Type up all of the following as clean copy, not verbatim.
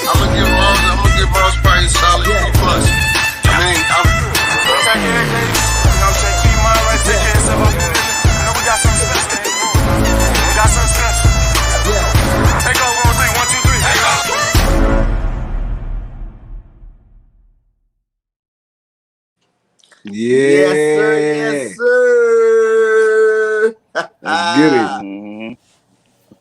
I'm gonna give Rose probably a solid B+. I mean, I'm take care of it. You know, keep your mind right, take care of yourself. I know we got something special. We got something special. Take over on 3, 1, 2, 3. Take off. Yeah. Yes, sir. Let's get it.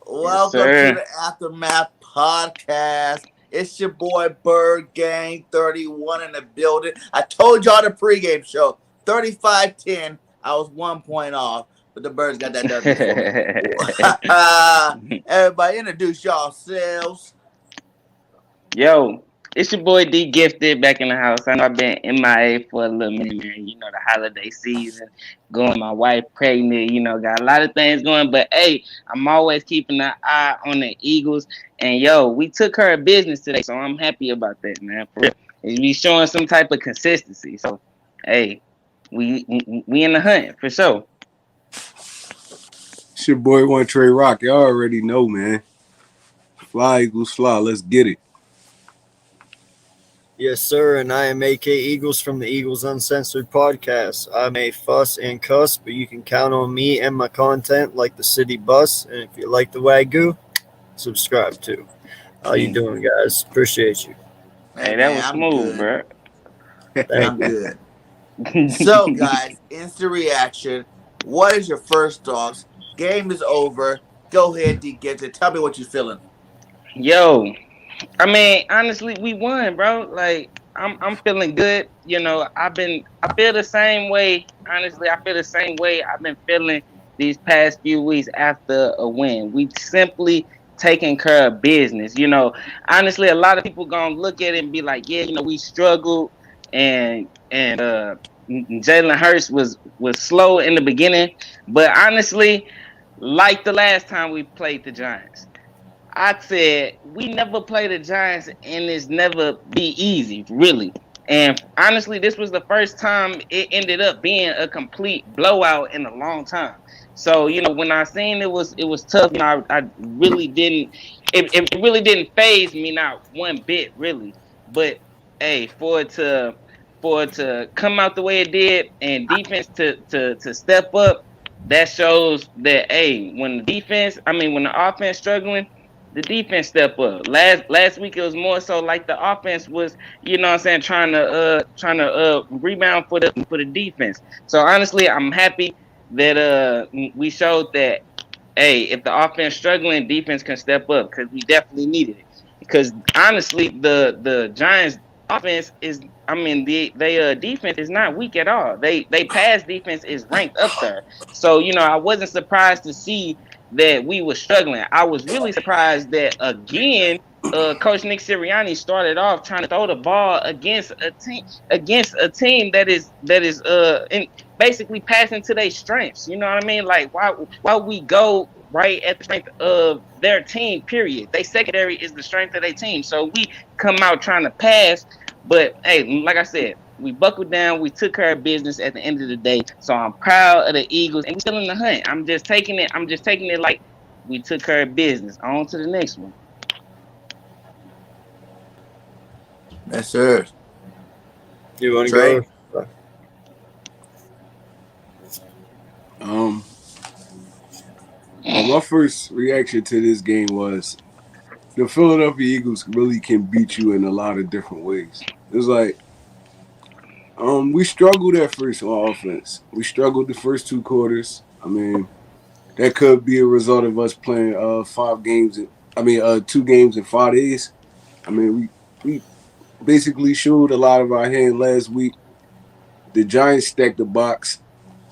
Welcome to the Aftermath Podcast. It's your boy Bird Gang 31 in the building. I told y'all the pregame show 35-10. I was 1 point off, but the Birds got that done before me. Everybody, introduce yourselves. Yo, it's your boy DEEGIFTED back in the house. I know I've been MIA for a little minute, man. You know, the holiday season, going, my wife pregnant, you know, got a lot of things going. But, hey, I'm always keeping an eye on the Eagles. And, yo, we took care of business today, so I'm happy about that, man. For real. We showing some type of consistency. So, hey, we in the hunt, for sure. It's your boy, One Trey Rock. Y'all already know, man. Fly, Eagles, fly. Let's get it. Yes, sir, and I am AK Eagles from the Eagles Uncensored Podcast. I may fuss and cuss, but you can count on me and my content like the city bus. And if you like the Wagyu, subscribe too. How you doing, guys? Appreciate you. Hey, that was smooth, bro. I'm good. So, guys, instant reaction. What is your first thoughts? Game is over. Go ahead, DEEGIFTED. Tell me what you're feeling. Yo, I mean, honestly, we won, bro. Like, I'm feeling good. You know, I feel the same way. Honestly, I feel the same way I've been feeling these past few weeks after a win. We simply taking care of business. You know, honestly, a lot of people gonna look at it and be like, yeah, you know, we struggled and Jalen Hurts was slow in the beginning, but honestly, like the last time we played the Giants, I said we never play the Giants and it's never be easy, really. And honestly, this was the first time it ended up being a complete blowout in a long time. So, you know, when I seen it was tough, you know, I really didn't it really didn't faze me, not one bit, really. But hey, for it to come out the way it did and defense to step up, that shows that when the offense struggling, the defense step up. Last week it was more so like the offense was, you know what I'm saying, trying to rebound for the defense. So honestly, I'm happy that we showed that if the offense struggling, defense can step up, because we definitely needed it. Because honestly, the Giants offense is, they defense is not weak at all. They pass defense is ranked up there. So, you know, I wasn't surprised to see that we were struggling. I was really surprised that again, Coach Nick Sirianni started off trying to throw the ball against a team that is basically passing to their strengths. You know what I mean? Like, why we go right at the strength of their team, period. They secondary is the strength of their team. So we come out trying to pass, but hey, like I said, we buckled down, we took care of business at the end of the day. So I'm proud of the Eagles, and we're still in the hunt. I'm just taking it like we took care of business. On to the next one. Yes, sir. You want to go? My first reaction to this game was the Philadelphia Eagles really can beat you in a lot of different ways. It's like we struggled at first on offense. We struggled the first 2 quarters. I mean, that could be a result of us playing 2 games in 5 days. I mean, we basically showed a lot of our hand last week. The Giants stacked the box.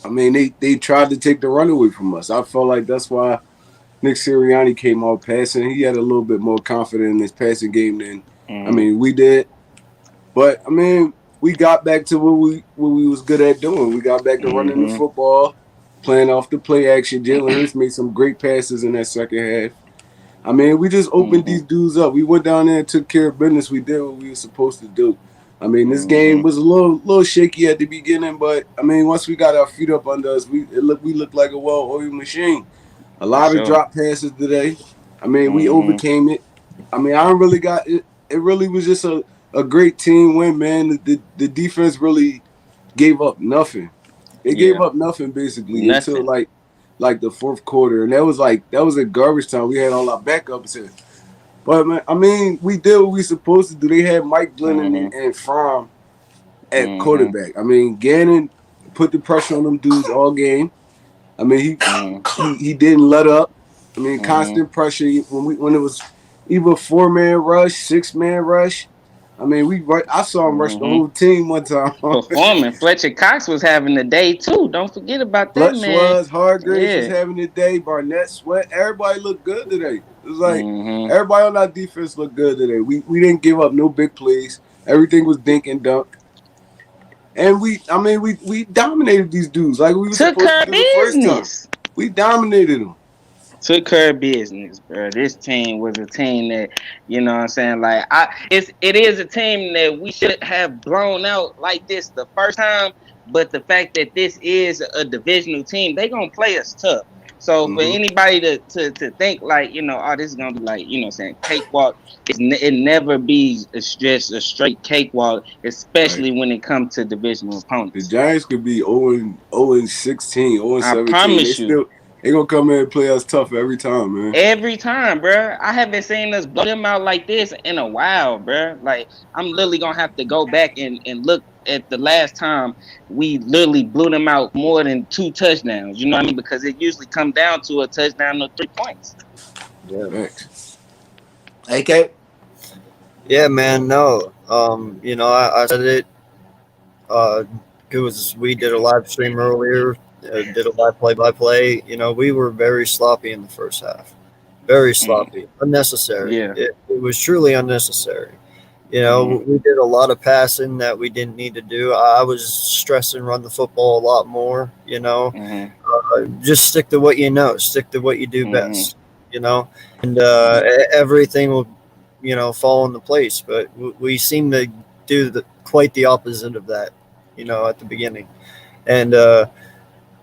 I mean, they tried to take the run away from us. I felt like that's why Nick Sirianni came out passing. He had a little bit more confidence in his passing game than we did. But I mean, we got back to what we was good at doing. We got back to running the football, playing off the play action. Jalen Hurts made some great passes in that second half. I mean, we just opened these dudes up. We went down there and took care of business. We did what we were supposed to do. I mean, this game was a little shaky at the beginning, but I mean, once we got our feet up under us, we looked like a well-oiled machine. A lot of drop passes today. I mean, we overcame it. I mean, I don't really got it really was just a great team win, man. The defense really gave up nothing. They gave up nothing basically until Nothing. like the fourth quarter, and that was a garbage time. We had all our backups in. But man, I mean, we did what we supposed to do. They had Mike Glennon and Fromm at quarterback. I mean, Gannon put the pressure on them dudes all game. I mean, he didn't let up. I mean, constant pressure when it was either 4-man rush, 6-man rush. I mean, I saw him rush the whole team one time. Performing. Fletcher Cox was having a day too. Don't forget about that, Fletch man. was, Hargraves was having a day. Barnett, Sweat, everybody looked good today. It was like everybody on our defense looked good today. We didn't give up no big plays. Everything was dink and dunk. And we dominated these dudes like we were supposed to do the first time. We dominated them. Took care of business, bro. This team was a team that, you know what I'm saying, like it is a team that we should have blown out like this the first time, but the fact that this is a divisional team, they gonna play us tough. So for anybody to think like, you know, oh, this is gonna be like, you know what I'm saying, cakewalk, it never be just a straight cakewalk, especially when it comes to divisional opponents. The Giants could be 0-16, 0-17. I promise you. They gonna come in and play us tough every time, man. Every time, bro. I haven't seen us blow them out like this in a while, bro. Like, I'm literally gonna have to go back and look at the last time we literally blew them out more than 2 touchdowns. You know what I mean? Because it usually comes down to a touchdown or 3 points. Yeah, thanks. AK? Yeah, man. No. You know, I said it. Because we did a live stream earlier. Did a live play-by-play. You know, we were very sloppy in the first half. Very sloppy. Unnecessary. Yeah. It was truly unnecessary. You know, we did a lot of passing that we didn't need to do. I was stressing run the football a lot more, you know. Just stick to what you know. Stick to what you do best, you know. And everything will, you know, fall into place. But we seem to do quite the opposite of that, you know, at the beginning. And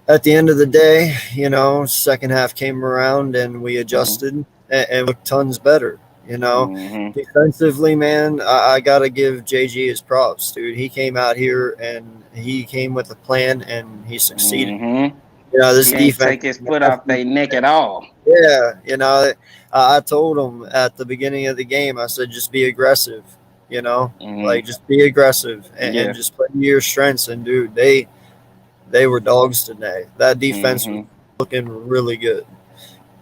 at the end of the day, you know, second half came around and we adjusted and looked tons better, you know. Defensively, man, I got to give JG his props, dude. He came out here and he came with a plan and he succeeded. You know, this defense take his foot off their neck at all. Yeah, you know, I told him at the beginning of the game, I said, just be aggressive, you know, like just be aggressive and just play your strengths. And, dude, they were dogs today. That defense was looking really good.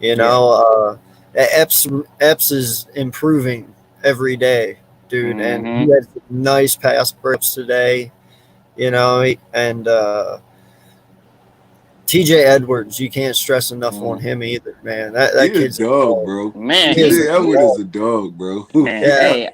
You know, Epps is improving every day, dude. And he had some nice pass breaks today, you know. And TJ Edwards, you can't stress enough on him either, man. That kid's a dog, bro. Man, TJ Edwards is a dog, bro. Man, hey,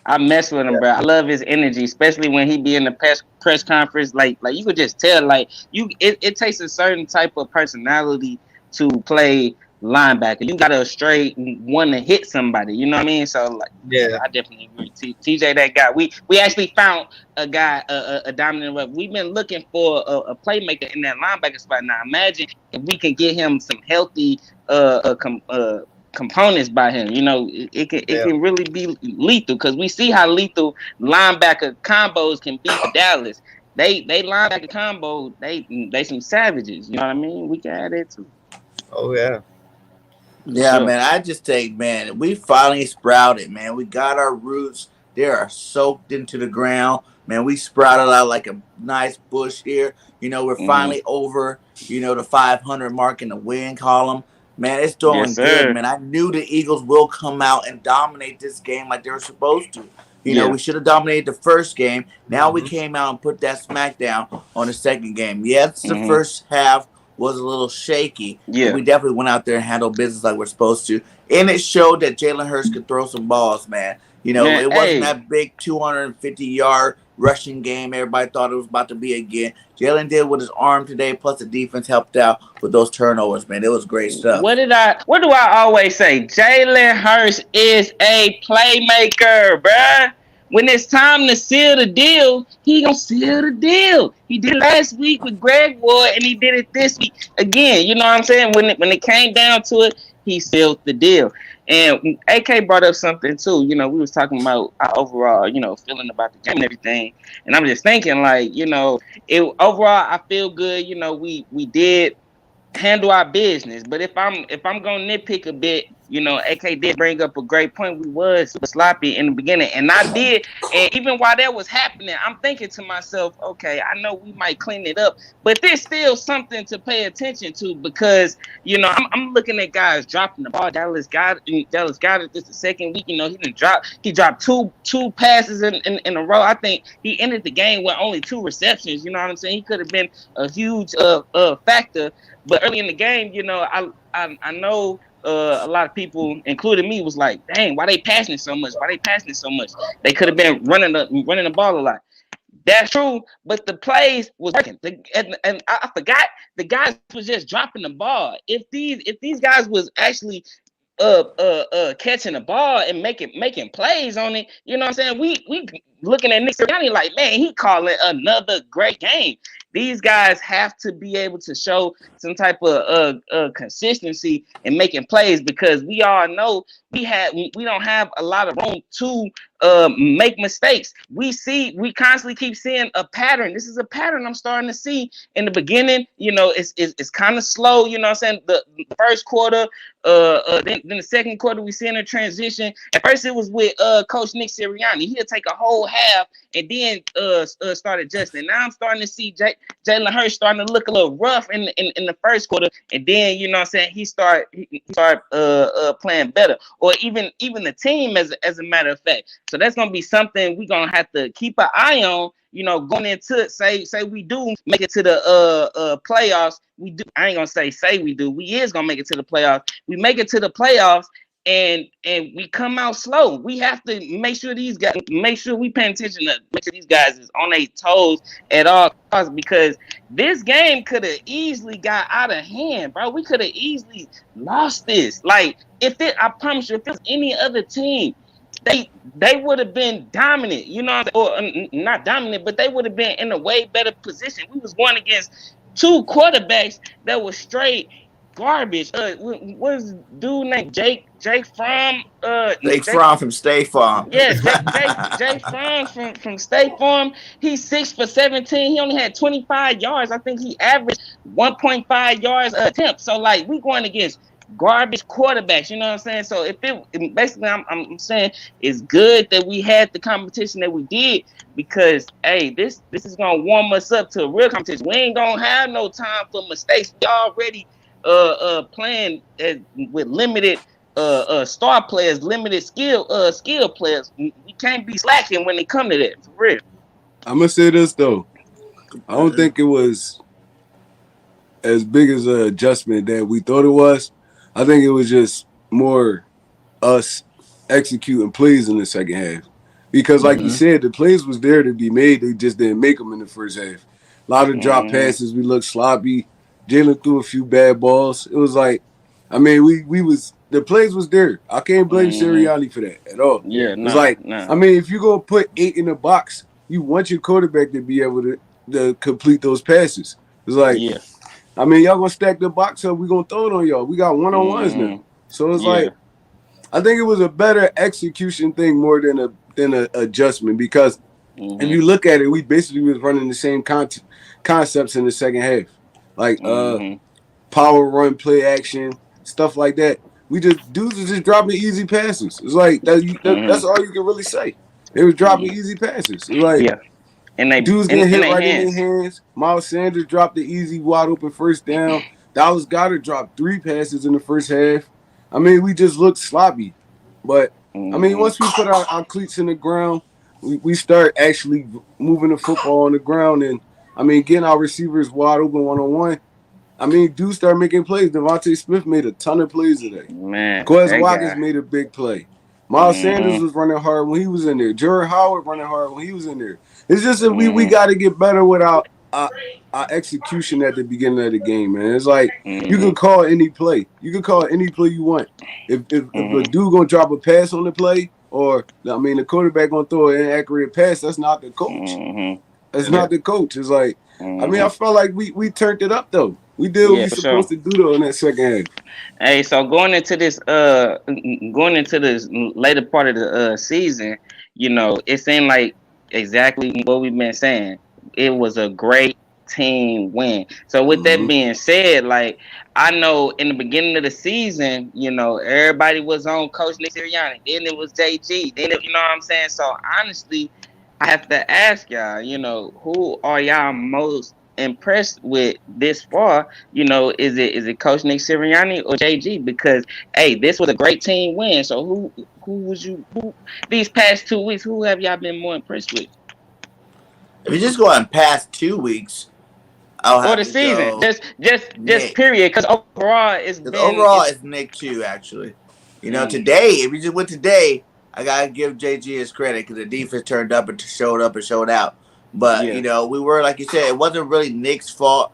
I mess with him, bro. I love his energy, especially when he be in the press conference. Like you could just tell, like it takes a certain type of personality to play linebacker. You got to straight want to hit somebody. You know what I mean? So like, I definitely agree. TJ, that guy. We actually found a guy, a dominant rep. We've been looking for a playmaker in that linebacker spot. Now imagine if we can get him some healthy components by him. You know, it can really be lethal because we see how lethal linebacker combos can be for Dallas. They linebacker combo, they some savages. You know what I mean? We can add it too. Oh yeah. Yeah, man. I just think, man, we finally sprouted, man. We got our roots. They are soaked into the ground. Man, we sprouted out like a nice bush here. You know, we're finally over, you know, the 500 mark in the win column. Man, it's doing good, man. I knew the Eagles will come out and dominate this game like they were supposed to. You know, we should have dominated the first game. Now we came out and put that smack down on the second game. Yes, the first half was a little shaky. Yeah, we definitely went out there and handled business like we're supposed to. And it showed that Jalen Hurts could throw some balls, man. You know, it wasn't that big 250-yard rushing game everybody thought it was about to be again. Jalen did with his arm today, plus the defense helped out with those turnovers, man. It was great stuff. What do I always say? Jalen Hurts is a playmaker, bruh. When it's time to seal the deal, he gonna seal the deal. He did it last week with Greg Ward, and he did it this week again. You know what I'm saying? When it came down to it, he sealed the deal. And AK brought up something too. You know, we was talking about our overall, you know, feeling about the game and everything. And I'm just thinking, like, you know, it overall I feel good. You know, we did handle our business. But if I'm gonna nitpick a bit, you know, AK did bring up a great point. We was sloppy in the beginning, and I did. And even while that was happening, I'm thinking to myself, okay, I know we might clean it up, but there's still something to pay attention to because you know I'm looking at guys dropping the ball. Dallas got it this the second week. You know, he dropped two passes in a row. I think he ended the game with only 2 receptions. You know what I'm saying? He could have been a huge factor. But early in the game, you know, I know a lot of people, including me, was like, "Dang, why they passing it so much? Why they passing it so much? They could have been running the ball a lot." That's true, but the plays was working. And I forgot the guys was just dropping the ball. If these guys was actually catching the ball and making plays on it, you know what I'm saying? We looking at Nick Sirianni like, man, he calling another great game. These guys have to be able to show some type of consistency in making plays because we all know we don't have a lot of room to make mistakes. We constantly keep seeing a pattern. This is a pattern I'm starting to see in the beginning. You know, it's kind of slow. You know what I'm saying? The first quarter, then the second quarter we see in a transition. At first it was with Coach Nick Sirianni. He'll take a whole half and then start adjusting. Now I'm starting to see Jalen Hurts starting to look a little rough in the first quarter, and then you know what I'm saying he start playing better, or even the team as a matter of fact. So that's gonna be something we're gonna have to keep an eye on. You know, going into say we do make it to the playoffs. We do. I ain't gonna say we do. We is gonna make it to the playoffs. We make it to the playoffs. And we come out slow. We have to make sure we pay attention to make sure these guys is on their toes at all costs because this game could have easily got out of hand, bro. We could have easily lost this. Like I promise you, if it was any other team, they would have been dominant, you know, or not dominant, but they would have been in a way better position. We was going against 2 quarterbacks that was straight garbage. What is the dude named Jake Fromm? Jake Fromm from State Farm. Yes, Jake Fromm from State Farm. He's 6 for 17. He only had 25 yards. I think he averaged 1.5 yards a attempt. So like we going against garbage quarterbacks, you know what I'm saying? So basically I'm saying it's good that we had the competition that we did because hey, this is gonna warm us up to a real competition. We ain't gonna have no time for mistakes. We already playing with limited star players, limited skill players. We can't be slacking when it come to that, for real. I'm gonna say this though. I don't think it was as big as an adjustment that we thought it was. I think it was just more us executing plays in the second half. Because like you said, the plays was there to be made. They just didn't make them in the first half. A lot of drop passes. We looked sloppy. Jalen threw a few bad balls. It was like, I mean, the plays was there. I can't blame Sirianni for that at all. Yeah, it's I mean, if you're going to put 8 in the box, you want your quarterback to be able to complete those passes. It's like, I mean, y'all going to stack the box up. We're going to throw it on y'all. We got one-on-ones now. So it's like, I think it was a better execution thing more than a adjustment because if you look at it, we basically was running the same concepts in the second half. Like power run, play action, stuff like that. Dudes are just dropping easy passes. It's like that's all you can really say. They was dropping easy passes. It's like and they dudes getting hit right in their hands. Miles Sanders dropped the easy wide open first down. Dallas Goedert dropped 3 passes in the first half. I mean, we just looked sloppy. But I mean, once we put our cleats in the ground, we start actually moving the football on the ground and I mean, getting our receivers wide open one-on-one. I mean, dudes start making plays. Devontae Smith made a ton of plays today. Man, Quez Watkins made a big play. Miles Sanders was running hard when he was in there. Jared Howard running hard when he was in there. It's just that we got to get better with our execution at the beginning of the game, man. It's like you can call any play. You can call any play you want. If a dude going to drop a pass on the play or, I mean, the quarterback going to throw an inaccurate pass, that's not the coach. That's not the coach. It's like, I mean, I felt like we turned it up, though. We did what Yeah, we for supposed sure. to do though in that second half. Hey, so going into this later part of the season, it seemed like exactly what we've been saying. It was a great team win. So with that Mm-hmm. being said, like I know in the beginning of the season, everybody was on Coach Nick Sirianni. Then it was JG. You know what I'm saying? So honestly, I have to ask y'all, who are y'all most impressed with this far? Is it Coach Nick Sirianni or JG? Because hey, this was a great team win. So who these past 2 weeks, who have y'all been more impressed with? If you just go on past 2 weeks, I'll Or have the to season? go Just Nick. period. Because overall Because overall, it's it's Nick too. Actually, mm, today, if you just went today, I gotta give JG his credit because the defense turned up and showed out. But yeah. we were, like you said, it wasn't really Nick's fault.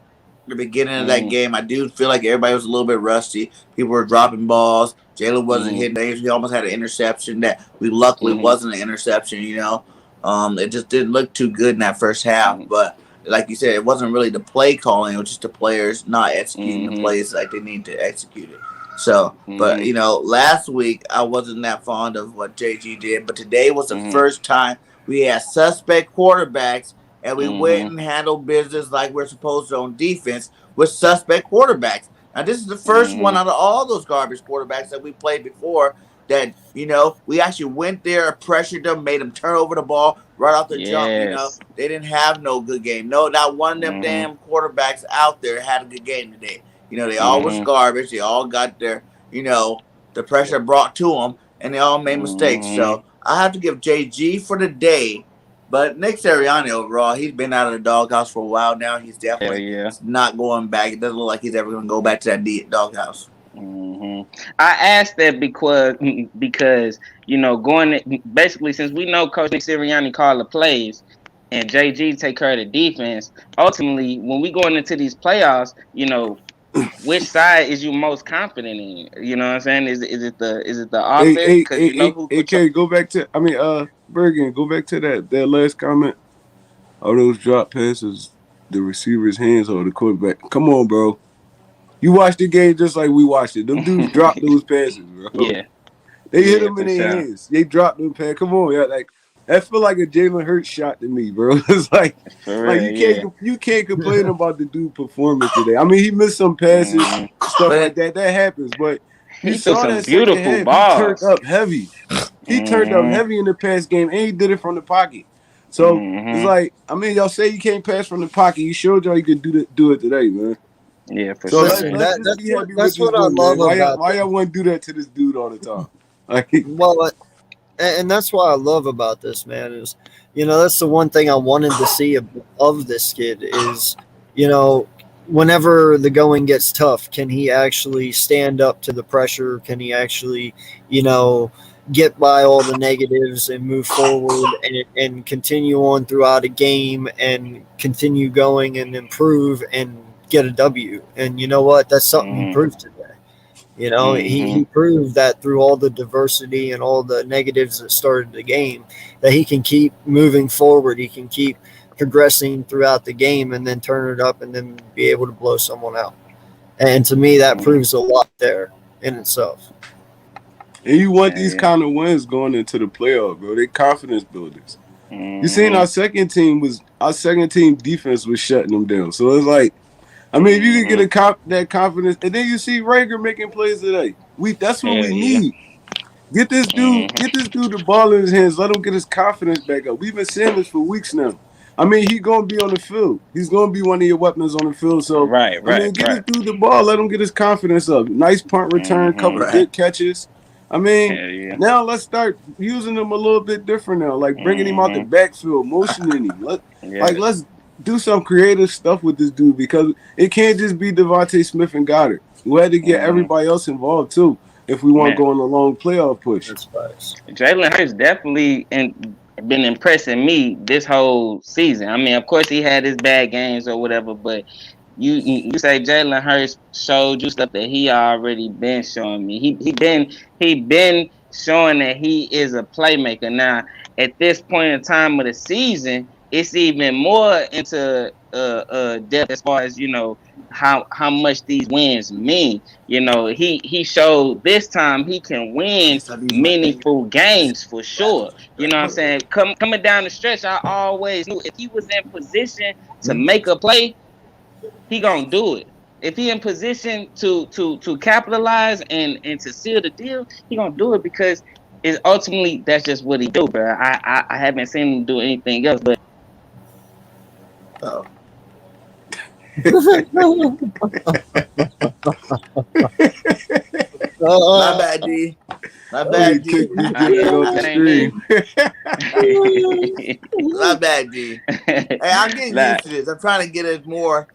The beginning of that Mm, game, I do feel like everybody was a little bit rusty. People were dropping balls. Jalen wasn't mm, hitting things. He almost had an interception that we luckily mm, wasn't an interception. It just didn't look too good in that first half. mm, But like you said, it wasn't really the play calling. It was just the players not executing the mm, plays like they need to execute it. So, but mm, last week I wasn't that fond of what JG did, but today was the mm, first time we had suspect quarterbacks and we went mm, and handled business like we're supposed to on defense with suspect quarterbacks. Now, this is the first one mm. out of all those garbage quarterbacks that we played before that, we actually went there, pressured them, made them turn over the ball right off the jump. Yes. They didn't have no good game. No, not one of them Mm, damn quarterbacks out there had a good game today. They all was mm, garbage. They all got the pressure brought to them, and they all made mistakes. mm. So I have to give JG for the day. But Nick Sirianni overall, he's been out of the doghouse for a while now. He's Hell definitely yeah. not going back. It doesn't look like he's ever going to go back to that doghouse. I asked that because basically since we know Coach Nick Sirianni call the plays and JG take care of the defense, ultimately when we going into these playoffs, which side is you most confident in? You know what I'm saying? Is it the Hey, offense? hey, Because hey, you know hey, who hey, control. Kerry, go back to Bergen, go back to that last comment. All those drop passes, the receiver's hands or the quarterback. Come on, bro. You watched the game just like we watched it. Them dudes dropped those passes, bro. Yeah, They hit yeah, them in for their sure, hands. They dropped them passes. Come on, yeah, like that feel like a Jalen Hurts shot to me, bro. It's for like real, yeah. you can't complain about the dude performance today. I mean, he missed some passes, Mm. stuff like But that. That happens, but you He threw saw some that second beautiful half. He turned balls. up heavy. He turned up Mm-hmm. heavy in the pass game, and he did it from the pocket. So it's Mm-hmm. like, I mean, y'all say you can't pass from the pocket. He showed y'all you could do it today, man. Yeah, for So sure, let's Listen, man. let's that just that's be what happy with that's this what I win, love man. about Why this. y'all want to do that to this dude all the time? Like, Well, and that's what I love about this, man. Is that's the one thing I wanted to see of this kid is you know whenever the going gets tough, can he actually stand up to the pressure? Can he actually you know get by all the negatives and move forward and continue on throughout a game and continue going and improve and get a W? And you know what? That's something he Mm-hmm. proved today. Mm-hmm. He proved that through all the diversity and all the negatives that started the game, that he can keep moving forward. He can keep progressing throughout the game and then turn it up and then be able to blow someone out. And to me, that Mm-hmm. proves a lot there in itself. and you want Yeah, these yeah. kind of wins going into the playoff, bro. They confidence builders. You seen Mm-hmm. our second team defense was shutting them down. So it's like, I mean, if you could get Mm-hmm. that confidence, and then you see Rager making plays today. That's what Hell we yeah. need. Mm-hmm. Get this dude the ball in his hands. Let him get his confidence back up. We've been saying this for weeks now. I mean, he gonna be on the field. He's gonna be one of your weapons on the field. So, Right, I right, mean, get this right. dude the ball. Let him get his confidence up. Nice punt return, couple Mm-hmm. right. good catches. I mean, Hell yeah. now let's start using him a little bit different now. Like bringing him out the Mm-hmm. backfield, motioning him. Yes. Let's do some creative stuff with this dude because it can't just be Devontae Smith and Goddard. We had to get Mm-hmm. everybody else involved too if we want to Man, go on a long playoff push. That's nice. Jalen Hurts definitely been impressing me this whole season. I mean, of course he had his bad games or whatever, but you say Jalen Hurts showed you stuff that he already been showing me. He been showing that he is a playmaker. Now at this point in time of the season, it's even more into depth as far as how much these wins mean. He showed this time he can win meaningful games for sure. You know what I'm saying? Coming down the stretch, I always knew if he was in position to make a play, he gonna do it. If he in position to capitalize and to seal the deal, he gonna do it because it's ultimately that's just what he do, bro. I haven't seen him do anything else, but My bad, D. My bad, D. My bad, D. Hey, I'm getting used to this. I'm trying to get it more.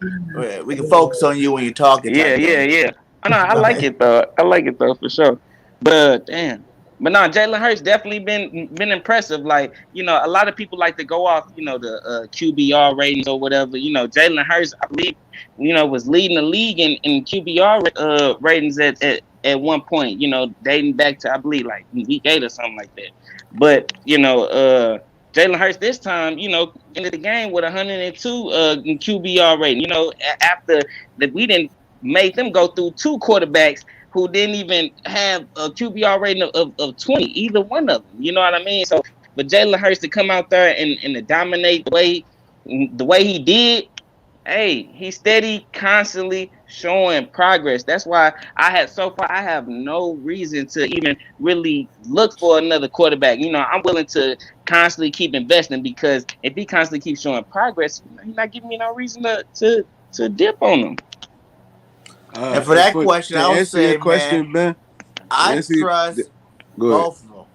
We can focus on you when you're talking. Yeah. I know. I like it though for sure. But damn. But no, Jalen Hurts definitely been impressive. Like, a lot of people like to go off, the QBR ratings or whatever. Jalen Hurts, I believe, was leading the league in QBR ratings at one point, dating back to, I believe, like week 8 or something like that. But, Jalen Hurts this time, ended the game with 102 QBR rating. After that we didn't made them go through 2 quarterbacks who didn't even have a QBR rating of 20, either one of them. You know what I mean? So for Jalen Hurts to come out there and to dominate the way he did, hey, he's steady, constantly showing progress. That's why I have no reason to even really look for another quarterback. I'm willing to constantly keep investing because if he constantly keeps showing progress, he's not giving me no reason to dip on him. And for that question, I would say, man, I trust both of them.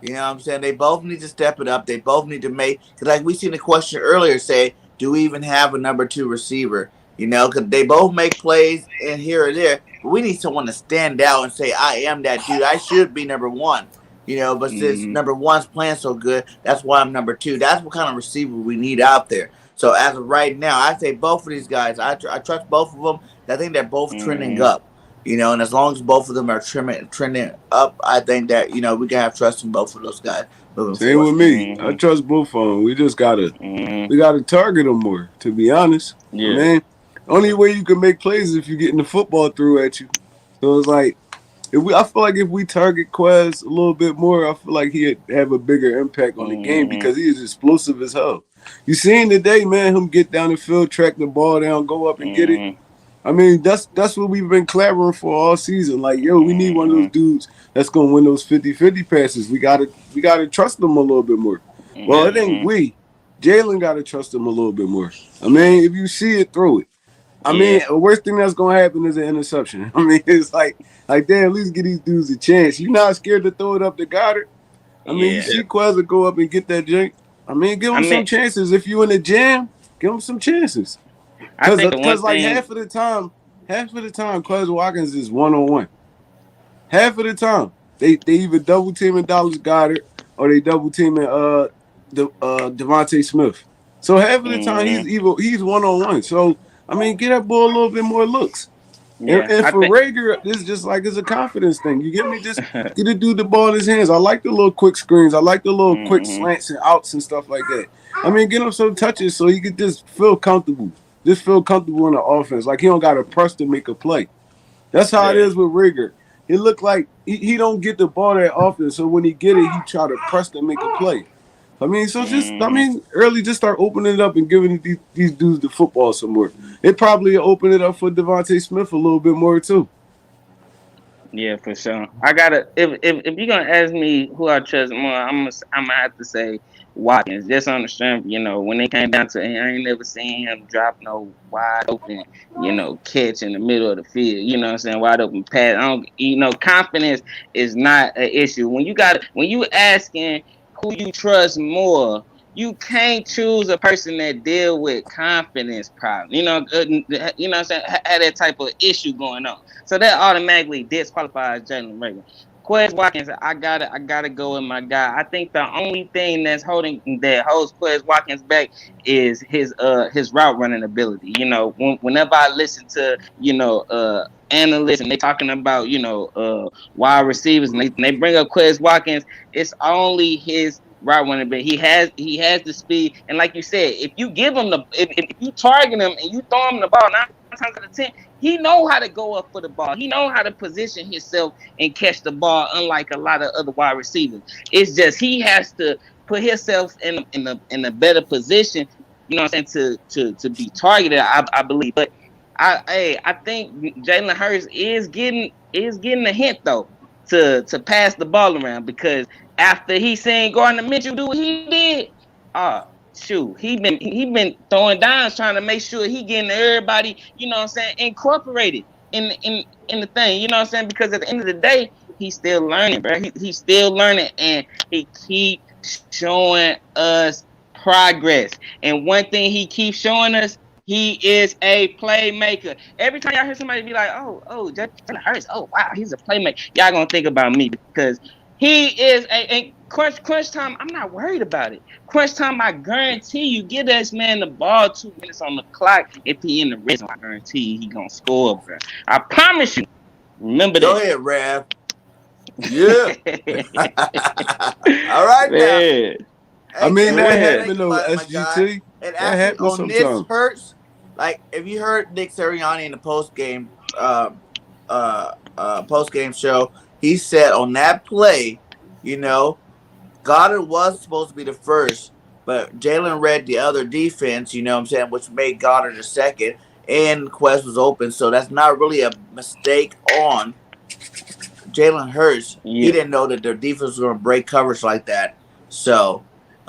You know what I'm saying? They both need to step it up. They both need to make, because like we seen the question earlier say, do we even have a number 2 receiver? Because they both make plays in here or there. But we need someone to stand out and say, I am that dude. I should be number 1. But since number 1's playing so good, that's why I'm number 2. That's what kind of receiver we need out there. So as of right now, I say both of these guys. I trust both of them. I think they're both trending up. And as long as both of them are trending up, I think that we can have trust in both of those guys. Same with me. I trust both of them. We just gotta target them more. To be honest, man, only way you can make plays is if you're getting the football through at you. So it's like I feel like if we target Quez a little bit more, I feel like he'd have a bigger impact on the game because he is explosive as hell. You seen today, man, him get down the field, track the ball down, go up and get it. I mean, that's what we've been clamoring for all season. Like, we need one of those dudes that's gonna win those 50-50 passes. We gotta trust them a little bit more. Well, it ain't we. Jalen gotta trust him a little bit more. I mean, if you see it, throw it. I mean, the worst thing that's gonna happen is an interception. I mean, it's like damn, at least give these dudes a chance. You not scared to throw it up to Goddard? I mean, you see Quez go up and get that jank. I mean, give him some chances. If you in the jam, give him some chances. Because like half of the time, Quez Watkins is 1-on-1. Half of the time, they either double teaming Dallas Goddard or they double teaming Devontae Smith. So half of the time he's 1-on-1. So I mean, get that boy a little bit more looks. And for Rager, it's just like it's a confidence thing. You get me? Just get a dude the ball in his hands. I like the little quick screens. I like the little quick slants and outs and stuff like that. I mean, get him some touches so he could just feel comfortable. Just feel comfortable in the offense. Like he don't got to press to make a play. That's how it is with Rager. It look like he don't get the ball that often. So when he get it, he try to press to make a play. I mean, so early just start opening it up and giving these dudes the football some more. It probably open it up for Devontae Smith a little bit more too. Yeah, for sure. I gotta if you're gonna ask me who I trust more, I'm gonna have to say Watkins. Just on the strength, when it came down to it, I ain't never seen him drop no wide open, catch in the middle of the field. You know what I'm saying? Wide open pass. Confidence is not an issue. When you asking who you trust more, you can't choose a person that deal with confidence problems. You know what I'm saying? Had that type of issue going on. So that automatically disqualifies Jalen Rager. Quez Watkins, I gotta go with my guy. I think the only thing that holds Quez Watkins back is his route running ability. Whenever I listen to analysts and they talking about wide receivers and they bring up Quez Watkins, it's only his route running, but he has the speed. And like you said, if you give him if you target him and you throw him the ball 9 times out of 10, he know how to go up for the ball. He know how to position himself and catch the ball, unlike a lot of other wide receivers. It's just he has to put himself in a better position, you know what I'm saying, to be targeted, I believe. But I think Jalen Hurts is getting a hint though to pass the ball around, because after he seen Gardner Minshew do what he did, shoot, he been throwing downs trying to make sure he getting everybody, you know what I'm saying, incorporated in the thing, you know what I'm saying, because at the end of the day, he's still learning, bro. He's still learning, and he keeps showing us progress. And one thing he keeps showing us, he is a playmaker. Every time y'all hear somebody be like, oh, Jalen Hurts, oh wow, he's a playmaker, y'all gonna think about me, because he is a crunch time. I'm not worried about it. Crunch time, I guarantee you, give this man the ball 2 minutes on the clock. If he in the red zone, I guarantee you he gonna score, bro. I promise you. Remember that. Go ahead, Rav. Yeah. All right, man. now. I mean, that happened though, on SGT. And that actually, happens on sometimes. this Hurts, like if you heard Nick Sirianni in the post game show, he said on that play, you know, Goddard was supposed to be the first, but Jalen read the other defense, you know what I'm saying, which made Goddard the second, and Quest was open, so that's not really a mistake on Jalen Hurts. Yeah. He didn't know that their defense was going to break coverage like that. So,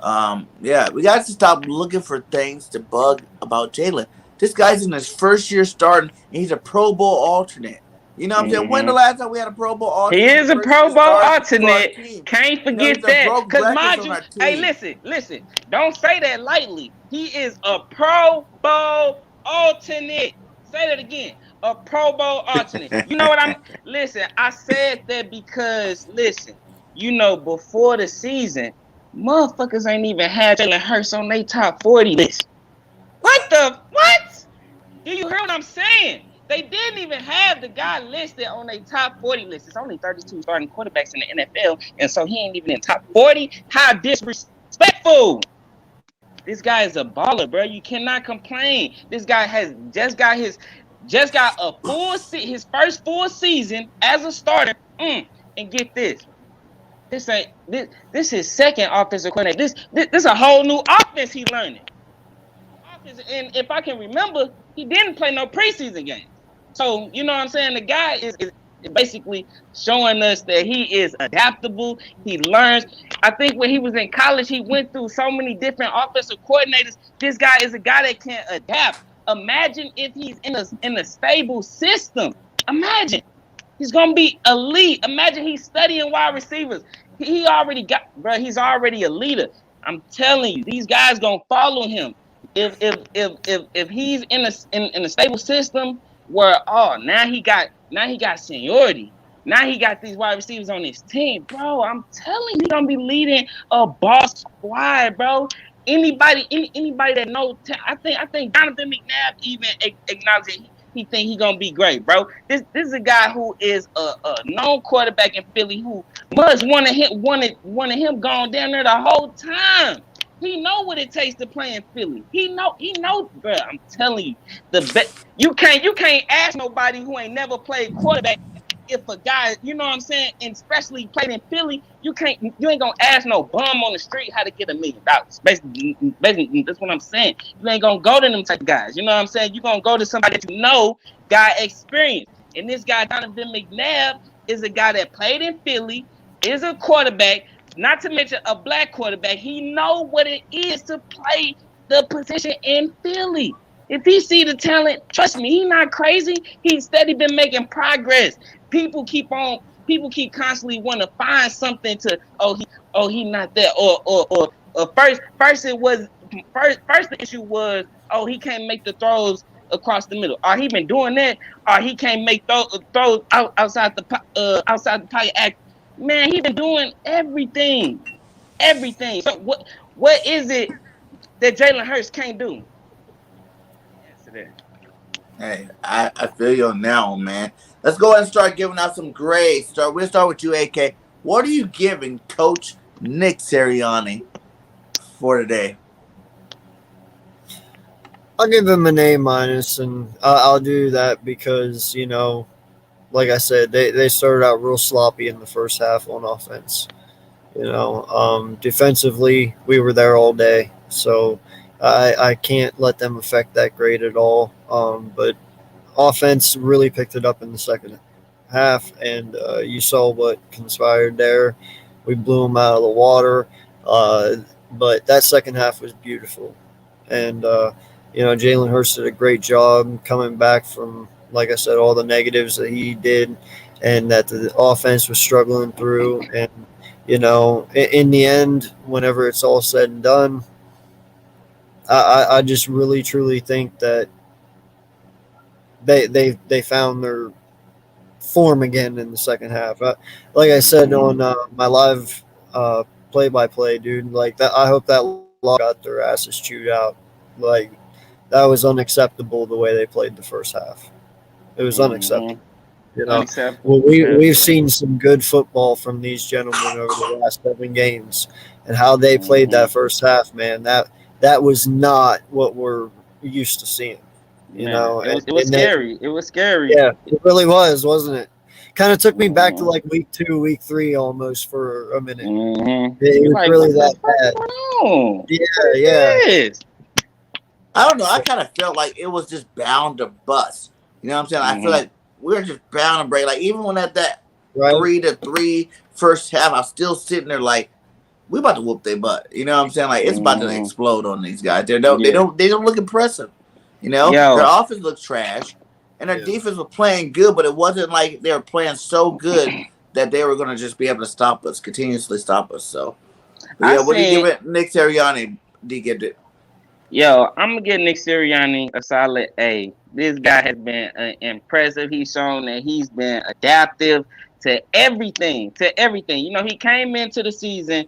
yeah, we got to stop looking for things to bug about Jalen. This guy's in his first year starting, and he's a Pro Bowl alternate. You know what I'm saying? When the last time we had a Pro Bowl alternate? He is a Pro Bowl alternate. Can't forget that. Because mind you, hey, listen. Don't say that lightly. He is a Pro Bowl alternate. Say that again. A Pro Bowl alternate. You know what listen, I said that because, listen, you know, before the season, motherfuckers ain't even had Jalen Hurts on their top 40 list. What? Do you hear what I'm saying? They didn't even have the guy listed on their top 40 list. It's only 32 starting quarterbacks in the NFL, and so he ain't even in top 40. How disrespectful! This guy is a baller, bro. You cannot complain. This guy has just got his first full season as a starter. And get this. This is his second offensive coordinator. This is a whole new offense he learning. And if I can remember, he didn't play no preseason games. So, you know what I'm saying? The guy is basically showing us that he is adaptable. He learns. I think when he was in college, he went through so many different offensive coordinators. This guy is a guy that can adapt. Imagine if he's in a stable system. Imagine. He's going to be elite. Imagine he's studying wide receivers. He's already a leader. I'm telling you, these guys going to follow him. If he's in a stable system where now he got seniority, now he got these wide receivers on his team, bro. I'm telling you, he's gonna be leading a boss squad, bro. Anybody that knows, I think Jonathan McNabb even acknowledged it. He think he gonna be great, bro. This is a guy who is a known quarterback in Philly who was wanted him gone down there the whole time. He know what it takes to play in Philly. He know, bro. I'm telling you, you can't ask nobody who ain't never played quarterback if a guy, you know what I'm saying, and especially played in Philly, you ain't gonna ask no bum on the street how to get $1 million. Basically, that's what I'm saying. You ain't gonna go to them type of guys. You know what I'm saying? You gonna go to somebody that you know got experience. And this guy, Donovan McNabb, is a guy that played in Philly, is a quarterback. Not to mention a black quarterback. He know what it is to play the position in Philly. If he see the talent, trust me, he not crazy. He's steady been making progress. People keep constantly want to find something to he not there or first the issue was he can't make the throws across the middle. He been doing that. He can't make throws outside the pocket act. Man, he been doing everything. So what is it that Jalen Hurts can't do? Hey, I feel you on now, man. Let's go ahead and start giving out some grades. We'll start with you, AK. What are you giving Coach Nick Sirianni for today? I'll give him an A minus, and I'll do that because, like I said, they started out real sloppy in the first half on offense. Defensively, we were there all day, so I can't let them affect that grade at all. But offense really picked it up in the second half, and you saw what conspired there. We blew them out of the water, but that second half was beautiful, and Jalen Hurts did a great job coming back from, like I said, all the negatives that he did, and that the offense was struggling through. And in the end, whenever it's all said and done, I just really truly think that they found their form again in the second half. Like I said on my live play-by-play, dude, like that. I hope that lot got their asses chewed out. Like, that was unacceptable the way they played the first half. It was unacceptable. Well, we've seen some good football from these gentlemen over the last 7 games, and how they played that first half, man. That was not what we're used to seeing. It was scary. It was scary. Yeah, it really was, wasn't it? Kind of took me back to like week 2, week 3 almost for a minute. It was really that bad. Yeah. I don't know. I kind of felt like it was just bound to bust. You know what I'm saying? I feel like we were just bound to break. Like, even when at that 3-3 first half, I was still sitting there like, we about to whoop their butt. You know what I'm saying? Like, it's about to explode on these guys. They don't look impressive. Their offense looked trash, and their defense was playing good, but it wasn't like they were playing so good that they were going to just be able to continuously stop us. So, what do you give it, Nick Sirianni? DEEGIFTED. Yo, I'm going to give Nick Sirianni a solid A. This guy has been impressive. He's shown that he's been adaptive to everything. He came into the season,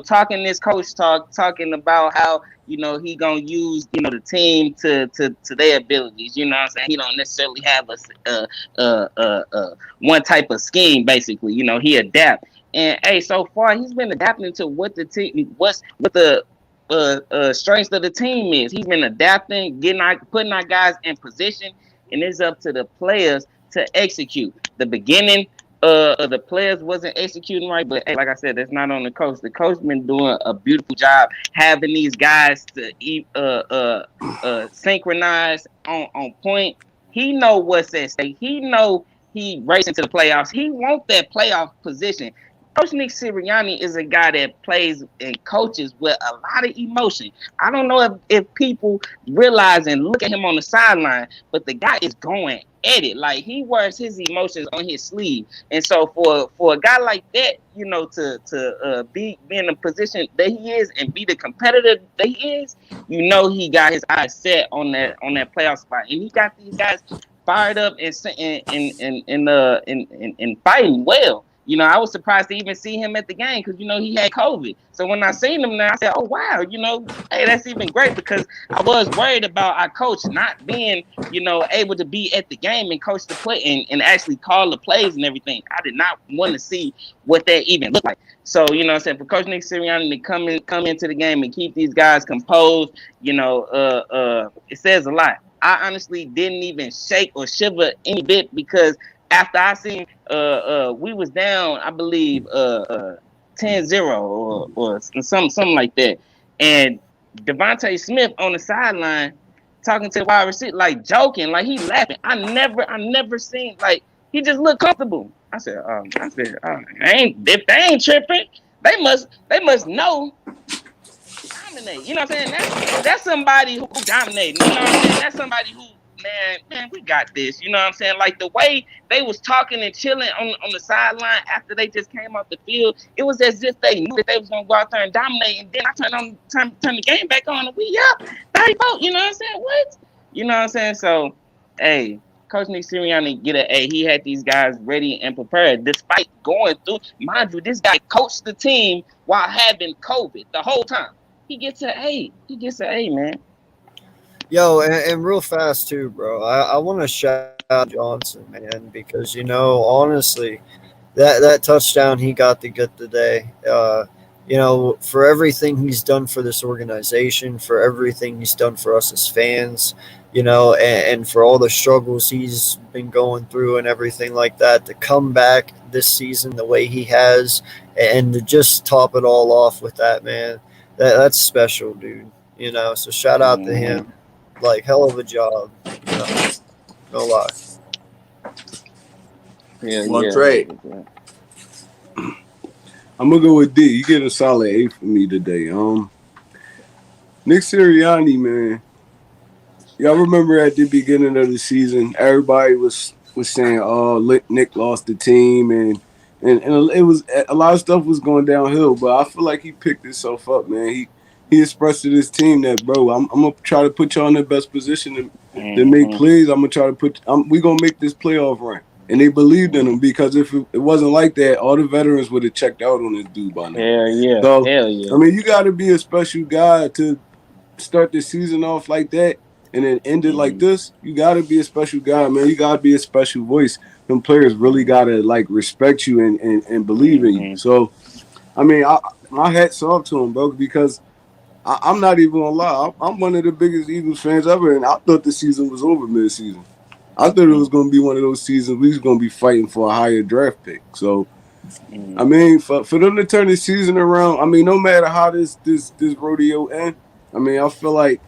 talking this coach talk, talking about how, he going to use, the team to their abilities. You know what I'm saying? He don't necessarily have a one type of scheme, basically. He adapt. And, hey, so far, he's been adapting to what the team, what the strengths of the team is. He's been adapting, putting our guys in position, and it's up to the players to execute. The beginning the players wasn't executing right, but hey, like I said, that's not on the coach. The coach been doing a beautiful job having these guys to synchronize on point. He know what's at stake. He know he racing to the playoffs. He want that playoff position. Coach Nick Sirianni is a guy that plays and coaches with a lot of emotion. I don't know if people realize and look at him on the sideline, but the guy is going at it. Like, he wears his emotions on his sleeve. And so for a guy like that, to be in a position that he is and be the competitor that he is, he got his eyes set on that playoff spot. And he got these guys fired up and fighting well. I was surprised to even see him at the game because, he had COVID. So when I seen him now, I said, oh, wow, hey, that's even great, because I was worried about our coach not being, able to be at the game and coach the play and actually call the plays and everything. I did not want to see what that even looked like. So, I said, for Coach Nick Sirianni to come into the game and keep these guys composed, it says a lot. I honestly didn't even shake or shiver any bit, because after I seen we was down, I believe 10-0 or something like that, and Devontae Smith on the sideline talking to the wide receiver, like joking, like he laughing. I never seen, like, he just looked comfortable. I said, if they ain't tripping, they must know. Dominate. You know what I'm saying? That's somebody who dominated. You know what I'm saying? That's somebody who, man, we got this. You know what I'm saying? Like, the way they was talking and chilling on the sideline after they just came off the field, it was as if they knew that they was gonna go out there and dominate. And then I turn the game back on, and we up 34. You know what I'm saying? What? You know what I'm saying? So, hey, Coach Nick Sirianni get an A. He had these guys ready and prepared, despite going through. Mind you, this guy coached the team while having COVID the whole time. He gets an A. Man. Yo, and real fast too, bro. I want to shout out Johnson, man, because honestly, that touchdown he got to get today. for everything he's done for this organization, for everything he's done for us as fans, and for all the struggles he's been going through and everything like that, to come back this season the way he has and to just top it all off with that, man, that's special, dude. So shout out to him. Like, hell of a job. No lie. One trade. I'm gonna go with D. You get a solid A for me today. Nick Sirianni, man. Y'all remember at the beginning of the season, everybody was saying, "Oh, Nick lost the team," and it was a lot of stuff was going downhill. But I feel like he picked himself up, man. He expressed to this team that, bro, I'm gonna try to put y'all in the best position to make plays. I'm gonna try to we gonna make this playoff run. And they believed in him, because if it wasn't like that, all the veterans would have checked out on this dude by now. Hell yeah. So, Hell yeah. I mean, you got to be a special guy to start the season off like that and then end it like this. You got to be a special guy, man. You got to be a special voice. Them players really got to, respect you and believe in you. So, I mean, my hat's off to him, bro, because I'm not even going to lie. I'm one of the biggest Eagles fans ever, and I thought the season was over mid-season. I thought it was going to be one of those seasons we was going to be fighting for a higher draft pick. So, I mean, for them to turn the season around, I mean, no matter how this rodeo ends, I mean, I feel like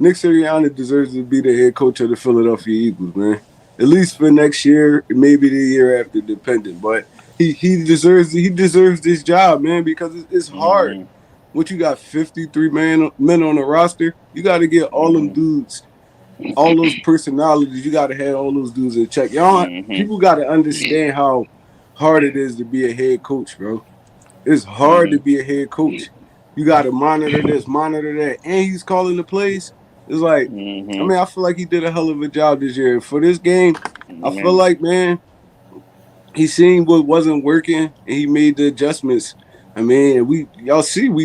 Nick Sirianni deserves to be the head coach of the Philadelphia Eagles, man. At least for next year, maybe the year after, depending. But he deserves this job, man, because it's hard. What you got, 53 men on the roster? You got to get all them dudes. All those personalities, you got to have all those dudes in check. Y'all, people got to understand how hard it is to be a head coach, bro. It's hard to be a head coach. You got to monitor this, monitor that, and he's calling the plays. It's like, I mean, I feel like he did a hell of a job this year. For this game, I feel like, man, he seen what wasn't working, and he made the adjustments. I mean, we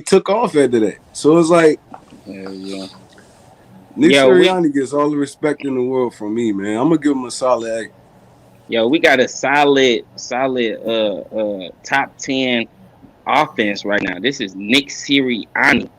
took off after that. So it's like, Nick Sirianni gets all the respect in the world from me, man. I'm gonna give him a solid A. Yo, we got a solid top 10 offense right now. This is Nick Sirianni.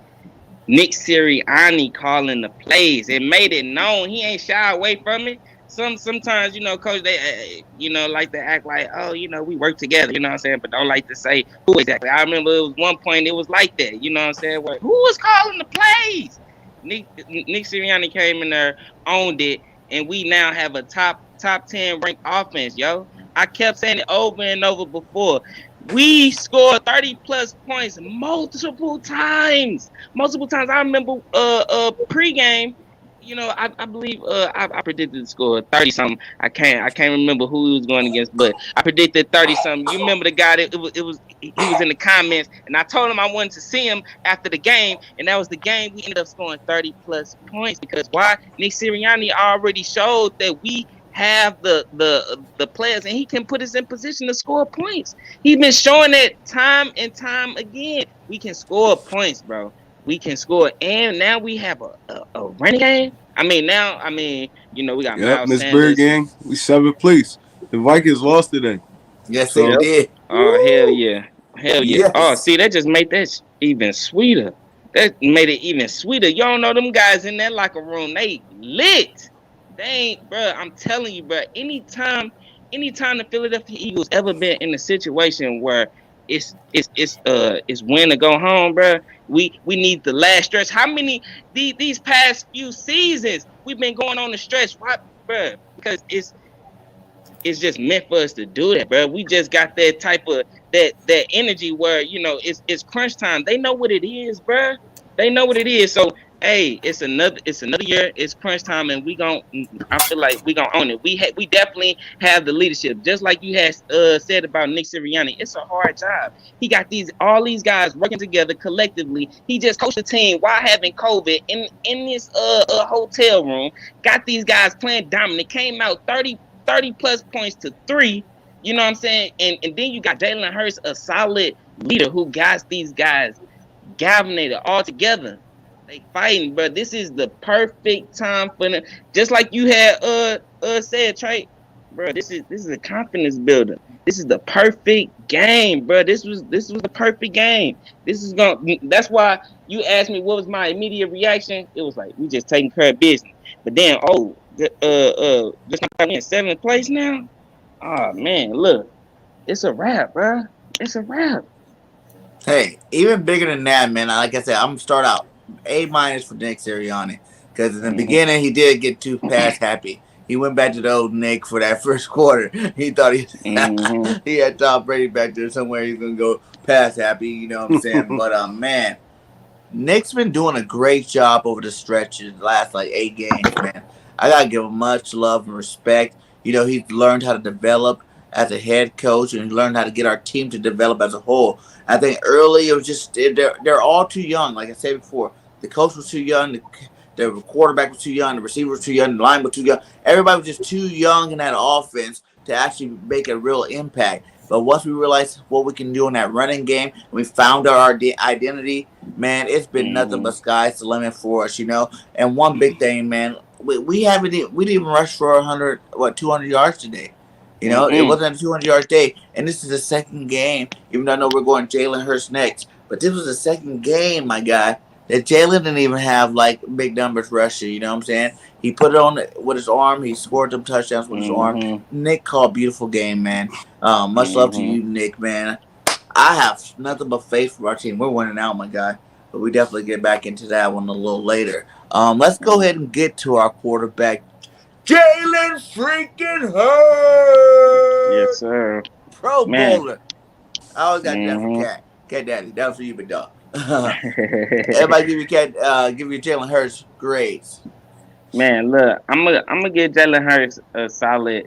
Nick Sirianni calling the plays. It made it known. He ain't shy away from it. Sometimes, coach, they like to act like, oh, we work together, you know what I'm saying, but don't like to say who exactly. I remember it was one point it was like that, you know what I'm saying, where, who was calling the plays? Nick Sirianni came in there, owned it, and we now have a top 10 ranked offense, yo. I kept saying it over and over before. We scored 30 plus points multiple times. I remember pregame, I believe I predicted the score 30 something. I can't remember who he was going against, but I predicted 30 something. You remember the guy that he was in the comments, and I told him I wanted to see him after the game, and that was the game we ended up scoring 30 plus points. Because why? Nick Sirianni already showed that we have the players, and he can put us in position to score points. He's been showing that time and time again. We can score points, bro. We can score, and now we have a running game. We got Miss BIRDGANG. We 7th place. The Vikings lost today. Yes, they did. Oh, hell yeah. Yes. Oh, see, that just made that even sweeter. That made it even sweeter. Y'all know them guys in that locker room, they lit. They ain't, bro. I'm telling you, bro. Anytime the Philadelphia Eagles ever been in a situation where it's win or go home, bro. We need the last stretch. How many these past few seasons we've been going on the stretch? Why, bro? Because it's just meant for us to do that, bro. We just got that type of that energy where it's crunch time. They know what it is, bro. They know what it is. So hey, it's another year. It's crunch time, and I feel like we gonna own it. We definitely have the leadership, just like you had said about Nick Sirianni. It's a hard job. He got all these guys working together collectively. He just coached the team while having COVID in this hotel room. Got these guys playing dominant. Came out 30 plus points to 3. You know what I'm saying? And then you got Jalen Hurts, a solid leader who got these guys galvanized all together. They fighting, bro. This is the perfect time for them. Just like you had said, Trey, bro, this is a confidence builder. This is the perfect game, bro. This was the perfect game. This is going. That's why you asked me what was my immediate reaction. It was like we just taking care of business. But then, just in seventh place now. Oh man, look, it's a wrap, bro. It's a wrap. Hey, even bigger than that, man. Like I said, I'm gonna start out A- for Nick Sirianni because in the beginning he did get too pass happy. He went back to the old Nick for that first quarter. He thought he had Tom Brady back there somewhere. He's gonna go pass happy. You know what I'm saying? But man, Nick's been doing a great job over the stretches, the last like 8 games, man. I gotta give him much love and respect. You know, he's learned how to develop as a head coach, and he learned how to get our team to develop as a whole. I think early it was just they're all too young. Like I said before, the coach was too young, the quarterback was too young, the receiver was too young, the line was too young. Everybody was just too young in that offense to actually make a real impact. But once we realized what we can do in that running game, we found our identity, man, it's been nothing but sky's the limit for us, you know. And one big thing, man, we didn't even rush for 200 yards today. You know, it wasn't a 200 yard day, and this is the second game. Even though I know we're going Jalen Hurts next, but this was the second game, my guy, that Jalen didn't even have like big numbers rushing. You know what I'm saying? He put it on with his arm. He scored them touchdowns with his arm. Nick called beautiful game, man. Much love to you, Nick, man. I have nothing but faith for our team. We're winning out, my guy. But we definitely get back into that one a little later. Let's go ahead and get to our quarterback, Jalen freaking Hurts. Yes, sir. Pro Bowler. I always got that for Cat. Cat Daddy. That was for you, big dog. Everybody give you Jalen Hurts grades. Man, look, I'm gonna give Jalen Hurts a solid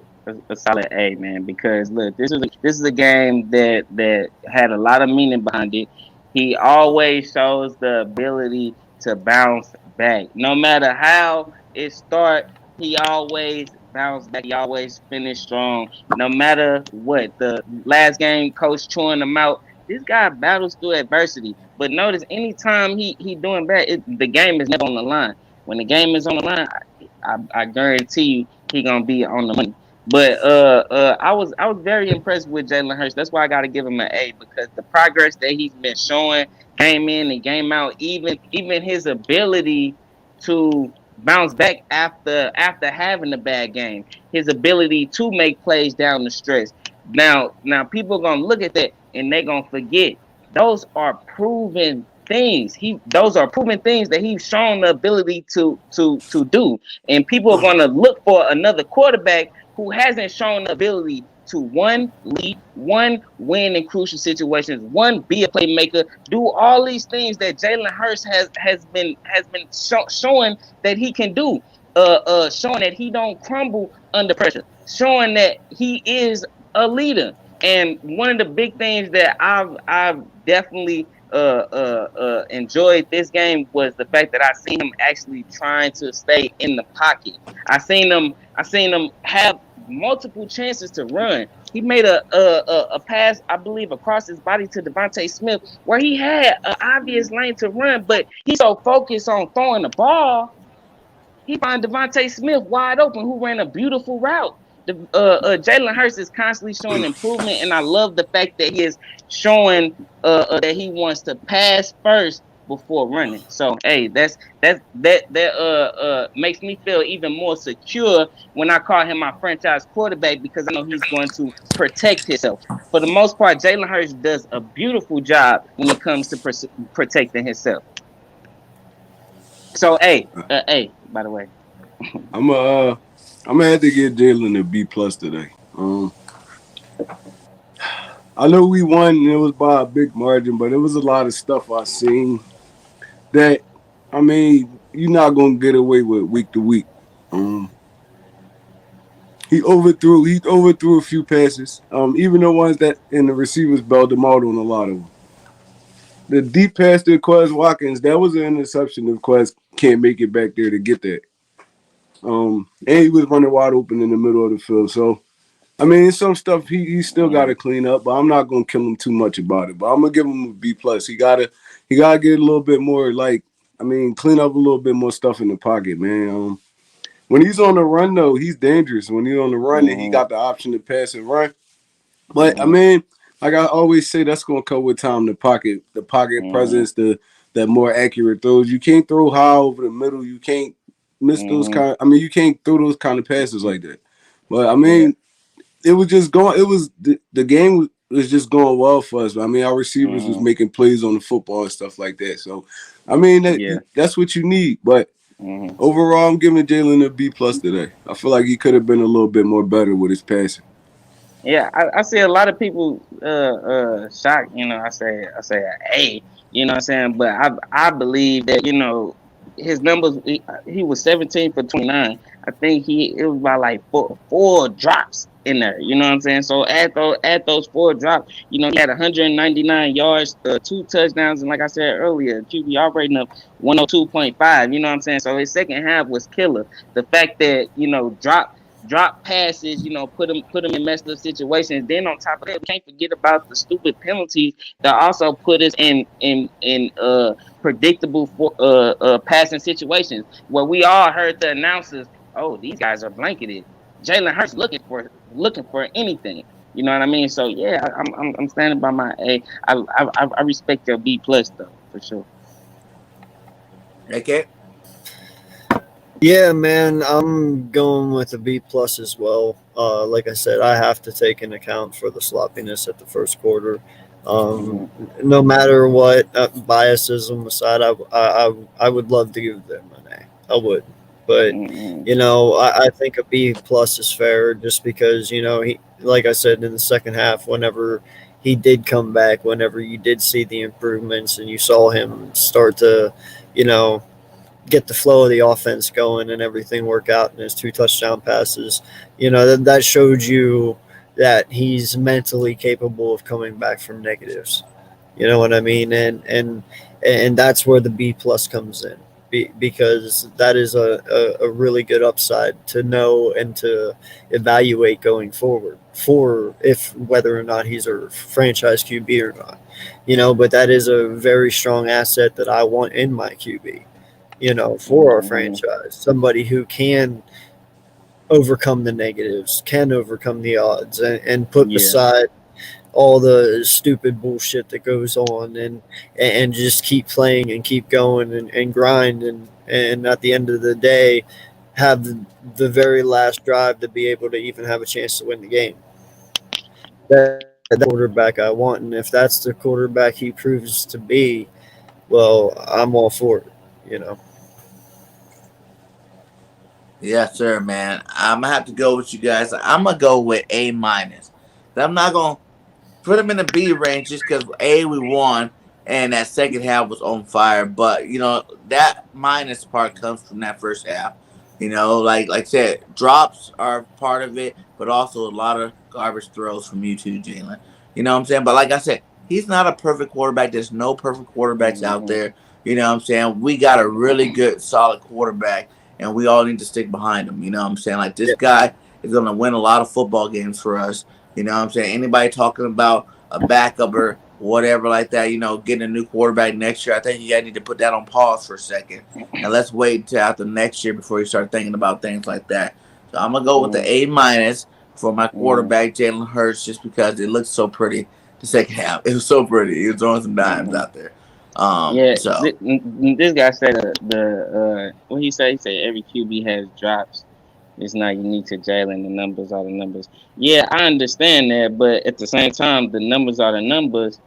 A, man, because look, this is a game that had a lot of meaning behind it. He always shows the ability to bounce back, no matter how it start. He always bounce back. He always finish strong, no matter what. The last game, coach chewing him out. This guy battles through adversity. But notice, anytime he doing bad, the game is never on the line. When the game is on the line, I guarantee you he gonna be on the money. But I was very impressed with Jalen Hurts. That's why I got to give him an A, because the progress that he's been showing, game in and game out, even his ability to bounce back after having a bad game, his ability to make plays down the stretch. Now people are gonna look at that and they're gonna forget. Those are proven things. Those are proven things that he's shown the ability to do. And people are gonna look for another quarterback who hasn't shown the ability to one, lead, one, win in crucial situations, one, be a playmaker, do all these things that Jalen Hurts has been showing that he can do. Showing that he don't crumble under pressure, showing that he is a leader. And one of the big things that I've definitely enjoyed this game was the fact that I seen him actually trying to stay in the pocket. I seen him have multiple chances to run. He made a pass, I believe, across his body to Devontae Smith, where he had an obvious lane to run, but he's so focused on throwing the ball, he found Devontae Smith wide open, who ran a beautiful route. Jalen Hurts is constantly showing improvement, and I love the fact that he is showing that he wants to pass first before running. So, hey, that makes me feel even more secure when I call him my franchise quarterback, because I know he's going to protect himself. For the most part, Jalen Hurts does a beautiful job when it comes to protecting himself. So, hey, by the way, I'm gonna have to give Jalen a B plus today. I know we won and it was by a big margin, but it was a lot of stuff I seen that, I mean, you're not gonna get away with week to week. He overthrew a few passes. Even the ones that in the receivers bailed him out on a lot of them. The deep pass to Quez Watkins, that was an interception if Quez can't make it back there to get that. And he was running wide open in the middle of the field. So, I mean, some stuff he still got to clean up, but I'm not gonna kill him too much about it. But I'm gonna give him a B plus. He gotta get a little bit more, clean up a little bit more stuff in the pocket, man. when he's on the run though, he's dangerous. When he's on the run, then he Mm-hmm. got the option to pass and run. But I Mm-hmm. mean, like I always say, that's gonna come with time. The pocket Mm-hmm. presence, the more accurate throws. You can't throw high over the middle. You can't miss those Mm-hmm. kind. I mean, you can't throw those kind of passes like that. But I Yeah. mean, it was just going. It was the game was just going well for us. I mean, our receivers was Mm-hmm. making plays on the football and stuff like that. So, I mean, Yeah. that's what you need. But Mm-hmm. overall, I'm giving Jalen a B plus today. I feel like he could have been a little bit more better with his passing. Yeah, I see a lot of people shocked, I say A, you know what I'm saying? But I believe that, his numbers he was 17 for 29. I think it was about like four drops in there, you know what I'm saying? So at those four drops, he had 199 yards, two touchdowns, and like I said earlier, QBR rating of 102.5, you know what I'm saying? So his second half was killer. The fact that, drop passes, put them in messed up situations. Then on top of that, we can't forget about the stupid penalties that also put us in predictable passing situations where we all heard the announcers, oh, these guys are blanketed. Jalen Hurts looking for anything. You know what I mean? So yeah, I'm standing by my A. I respect your B plus though, for sure. Okay. Yeah, man, I'm going with a B plus as well. Like I said, I have to take into account for the sloppiness at the first quarter. Mm-hmm. No matter what, biasism aside, I would love to give them an A. I would, but Mm-hmm. I think a B plus is fair just because he, like I said, in the second half, whenever he did come back, whenever you did see the improvements and you saw him start to, you know get the flow of the offense going and everything work out in his two touchdown passes, that showed you that he's mentally capable of coming back from negatives. You know what I mean? And that's where the B plus comes in. Because that is a really good upside to know and to evaluate going forward for if whether or not he's a franchise QB or not. But that is a very strong asset that I want in my QB, for our Mm-hmm. franchise. Somebody who can overcome the negatives, can overcome the odds, and put Yeah. beside all the stupid bullshit that goes on, and just keep playing and keep going and grind, and at the end of the day have the very last drive to be able to even have a chance to win the game. That's the quarterback I want, and if that's the quarterback he proves to be, well, I'm all for it. You know. Yes, sir, man. I'm gonna have to go with you guys. I'm gonna go with A minus. I'm not gonna put him in the B range just because A, we won and that second half was on fire. But that minus part comes from that first half. Like I said, drops are part of it, but also a lot of garbage throws from you too, Jalen. You know what I'm saying? But like I said, he's not a perfect quarterback. There's no perfect quarterbacks out Mm-hmm. there. You know what I'm saying? We got a really good, solid quarterback, and we all need to stick behind him. You know what I'm saying? Like this Yeah. guy is gonna win a lot of football games for us. You know what I'm saying? Anybody talking about a backup or whatever like that, getting a new quarterback next year, I think you guys need to put that on pause for a second. And let's wait until after next year before you start thinking about things like that. So I'm going to go with the A minus for my Mm-hmm. quarterback, Jalen Hurts, just because it looks so pretty the second half. It was so pretty. He was throwing some dimes Mm-hmm. out there. Yeah, So this guy said what he said. He said every QB has drops. It's not unique to Jalen. The numbers are the numbers. Yeah, I understand that, but at the same time, the numbers are the numbers.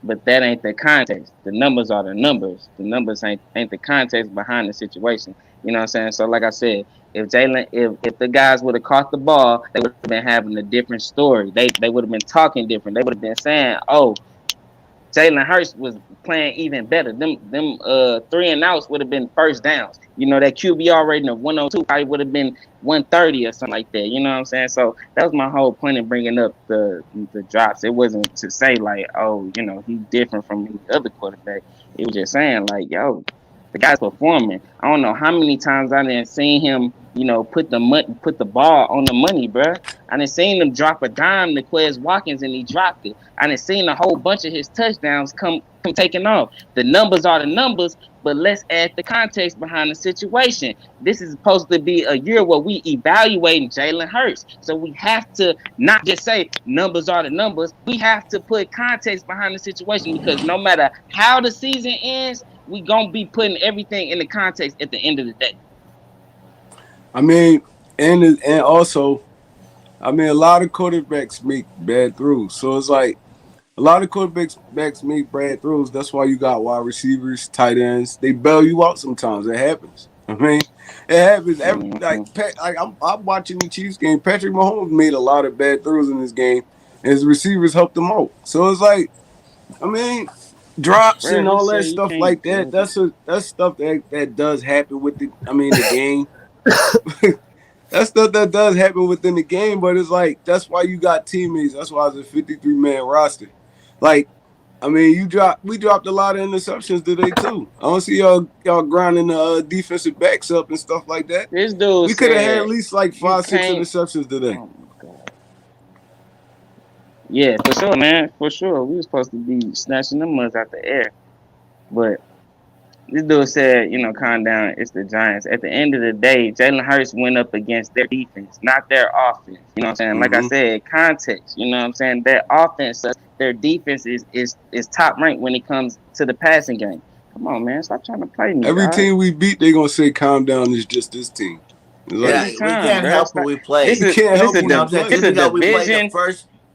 But that ain't the context. The numbers are the numbers. The numbers ain't the context behind the situation. You know what I'm saying? So, like I said, if the guys would have caught the ball, they would have been having a different story. They would have been talking different. They would have been saying, "Oh, Jalen Hurts was playing even better. Them 3 and outs would have been first downs. That QBR rating of 102 probably would have been 130 or something like that. You know what I'm saying? So that was my whole point in bringing up the drops. It wasn't to say like, oh, he's different from any other quarterback. It was just saying like, yo, The guy's performing. I don't know how many times I didn't seen him, put the ball on the money, bro. I didn't seen him drop a dime to Quez Watkins and he dropped it. I didn't seen a whole bunch of his touchdowns come taking off. The numbers are the numbers, but let's add the context behind the situation. This is supposed to be a year where we evaluating Jalen Hurts. So we have to not just say numbers are the numbers. We have to put context behind the situation, because no matter how the season ends, we gonna be putting everything in the context at the end of the day. I mean, and also, I mean, a lot of quarterbacks make bad throws. So it's like a lot of quarterbacks make bad throws. That's why you got wide receivers, tight ends. They bail you out sometimes. It happens. I mean, it happens. I'm watching the Chiefs game. Patrick Mahomes made a lot of bad throws in this game, and his receivers helped him out. So it's like, I mean, drops Bro, and all that stuff like that. That's stuff that does happen with the game. That's stuff that does happen within the game, but it's like that's why you got teammates. That's why it's a 53-man roster. Like, I mean, we dropped a lot of interceptions today too. I don't see y'all grinding the defensive backs up and stuff like that. This dude, we could have had at least like 5-6 interceptions today. Oh my God. Yeah, for sure, man. For sure. We were supposed to be snatching them ones out the air. But this dude said, calm down. It's the Giants. At the end of the day, Jalen Hurts went up against their defense, not their offense. You know what I'm saying? Like I said, context. You know what I'm saying? Their offense, their defense is top ranked when it comes to the passing game. Come on, man. Stop trying to play me. Every team we beat, they're going to say, calm down. It's just this team. Like, we can't help what we play. This is a division.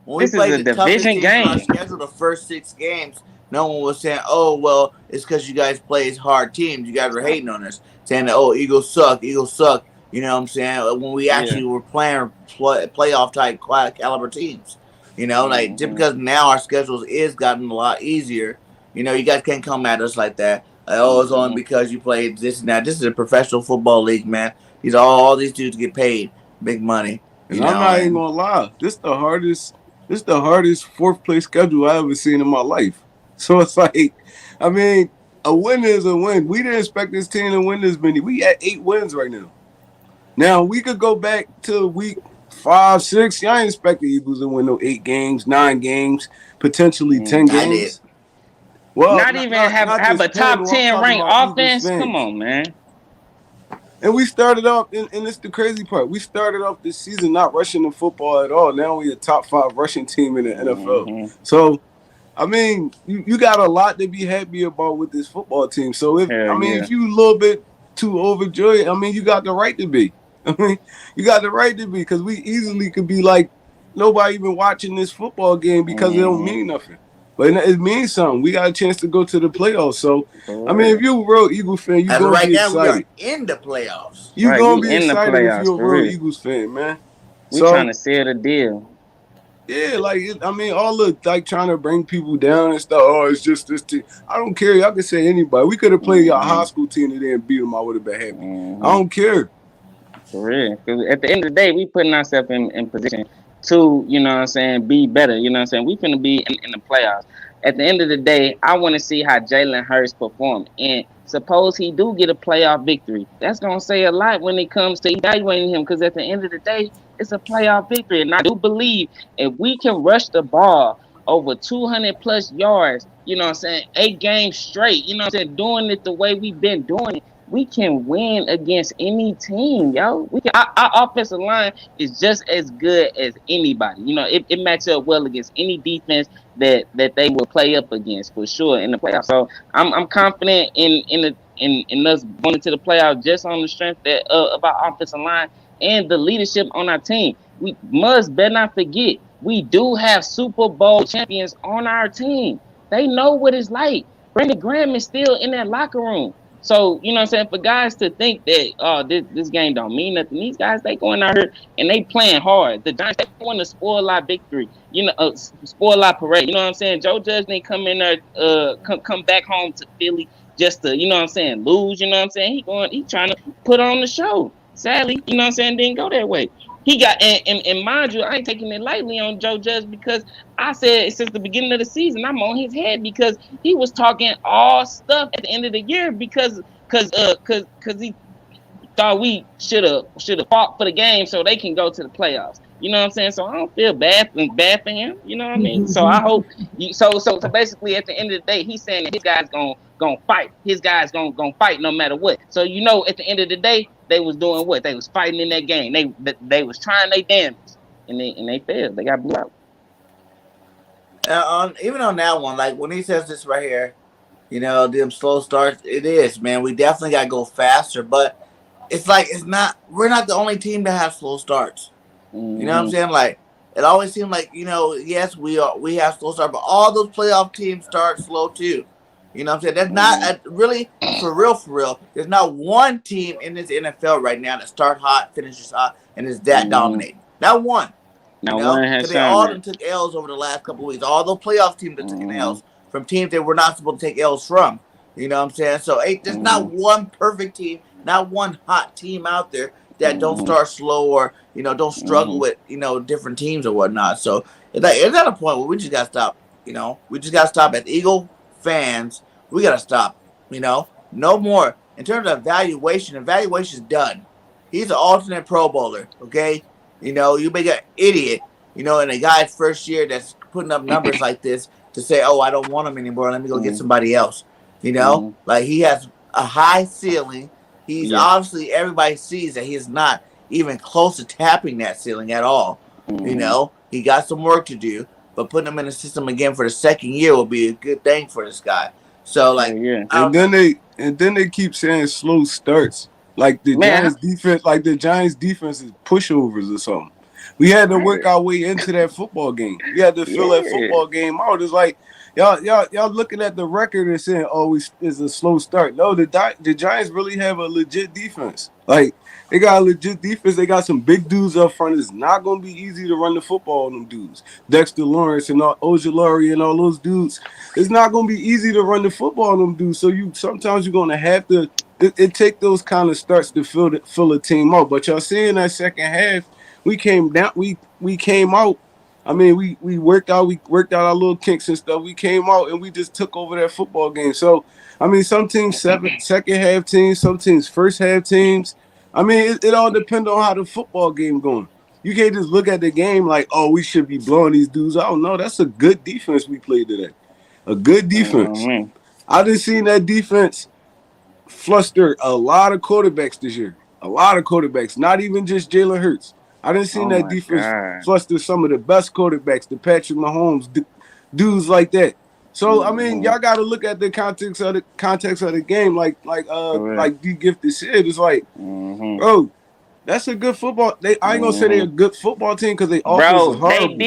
When we played the toughest teams on our schedule, the first 6 games, no one was saying, oh, well, it's because you guys play as hard teams. You guys were hating on us, saying that, oh, Eagles suck. You know what I'm saying? When we actually were playing playoff-type caliber teams. Like, just because now our schedules is gotten a lot easier, you guys can't come at us like that. Like, oh, it's only because you played this and that. This is a professional football league, man. All these dudes get paid big money. And I'm not even going to lie. This is the hardest 4th place schedule I ever seen in my life. So it's like, I mean, a win is a win. We didn't expect this team to win this many. We at 8 wins right now. Now, we could go back to week 5, 6. Y'all ain't expect the Eagles to win no 8 games, 9 games, potentially 10 games. Well, not have a top 10 ranked offense. Come on, man. And we started off, and it's the crazy part. We started off this season not rushing the football at all. Now we're a top 5 rushing team in the NFL. So, I mean, you got a lot to be happy about with this football team. So, if you a little bit too overjoyed, I mean, you got the right to be. Because we easily could be like, nobody even watching this football game because it don't mean nothing. But it means something. We got a chance to go to the playoffs. So, I mean, if you're a real Eagle fan, you're going to be excited. Right now, we are in the playoffs. You're going to be excited if you're a real Eagles fan, man. We're trying to seal the deal. Yeah, all the trying to bring people down and stuff. Oh, it's just this team. I don't care. Y'all can say anybody. We could have played our high school team today and beat them. I would have been happy. I don't care. For real. Because at the end of the day, we putting ourselves in position to, be better. You know what I'm saying? We finna be in the playoffs. At the end of the day, I want to see how Jalen Hurts perform. And suppose he do get a playoff victory. That's going to say a lot when it comes to evaluating him, because at the end of the day, it's a playoff victory. And I do believe if we can rush the ball over 200-plus yards, 8 games straight, doing it the way we've been doing it, we can win against any team, yo. Our offensive line is just as good as anybody. It matches up well against any defense that they will play up against for sure in the playoffs. So I'm confident in us going into the playoffs just on the strength of our offensive line and the leadership on our team. We better not forget, we do have Super Bowl champions on our team. They know what it's like. Brandon Graham is still in that locker room. So, for guys to think that, this game don't mean nothing, these guys, they going out here and they playing hard. The Giants, they want to spoil a lot victory, spoil a lot parade. You know what I'm saying? Joe Judge didn't come in there, come back home to Philly just to, lose. You know what I'm saying? He trying to put on the show. Sadly, didn't go that way. He got, and mind you, I ain't taking it lightly on Joe Judge, because I said since the beginning of the season, I'm on his head, because he was talking all stuff at the end of the year because cause he thought we should have fought for the game so they can go to the playoffs. You know what I'm saying? So I don't feel bad for him. You know what I mean? So I hope so basically at the end of the day, he's saying that his guys gonna fight. His guys gonna fight no matter what. So at the end of the day, they was doing what? They was fighting in that game. They was trying their damnedest and they failed. They got blew out. Even on that one, like when he says this right here, them slow starts, it is, man. We definitely got to go faster, but it's like we're not the only team that has slow starts. Mm-hmm. You know what I'm saying? Like it always seemed like, yes, we have slow starts, but all those playoff teams start slow too. You know what I'm saying? That's not really for real. There's not one team in this NFL right now that start hot, finishes hot, and is that dominating. Not one. One has they all took L's over the last couple of weeks. All those playoff teams that took L's from teams that were not supposed to take L's from. You know what I'm saying? So there's not one perfect team, not one hot team out there that don't start slow or don't struggle with different teams or whatnot. So it's at a point where we just gotta stop. We just gotta stop as Eagle fans. We gotta stop. No more. In terms of evaluation's done. He's an alternate Pro Bowler. Okay, you make an idiot. In a guy's first year that's putting up numbers like this to say, oh, I don't want him anymore. Let me go get somebody else. Like he has a high ceiling. He's obviously, everybody sees that he's not even close to tapping that ceiling at all. He got some work to do, but putting him in the system again for the second year will be a good thing for this guy. So and then they keep saying slow starts. Like the Giants defense is pushovers or something. We had to work our way into that football game. We had to fill that football game out. It's like y'all looking at the record and saying, "Oh, it's a slow start." No, the Giants really have a legit defense. Like they got a legit defense. They got some big dudes up front. It's not going to be easy to run the football on them dudes. Dexter Lawrence and Ojulari and all those dudes. It's not going to be easy to run the football on them dudes. So sometimes you're going to have to. It take those kind of starts to fill a team out. But y'all seeing that second half, we came down. We came out. I mean, we worked out our little kinks and stuff. We came out and we just took over that football game. So I mean, some teams second half teams, some teams first half teams. I mean, it all depends on how the football game going. You can't just look at the game like, oh, we should be blowing these dudes out. No, that's a good defense we played today. A good defense. I done seen that defense fluster a lot of quarterbacks this year. A lot of quarterbacks, not even just Jalen Hurts. I done seen that defense fluster some of the best quarterbacks, the Patrick Mahomes, dudes like that. So I mean, y'all got to look at the context of the game, like DEEGIFTED said. It's like, bro, that's a good football. I ain't gonna say they're a good football team because they offense is horrible.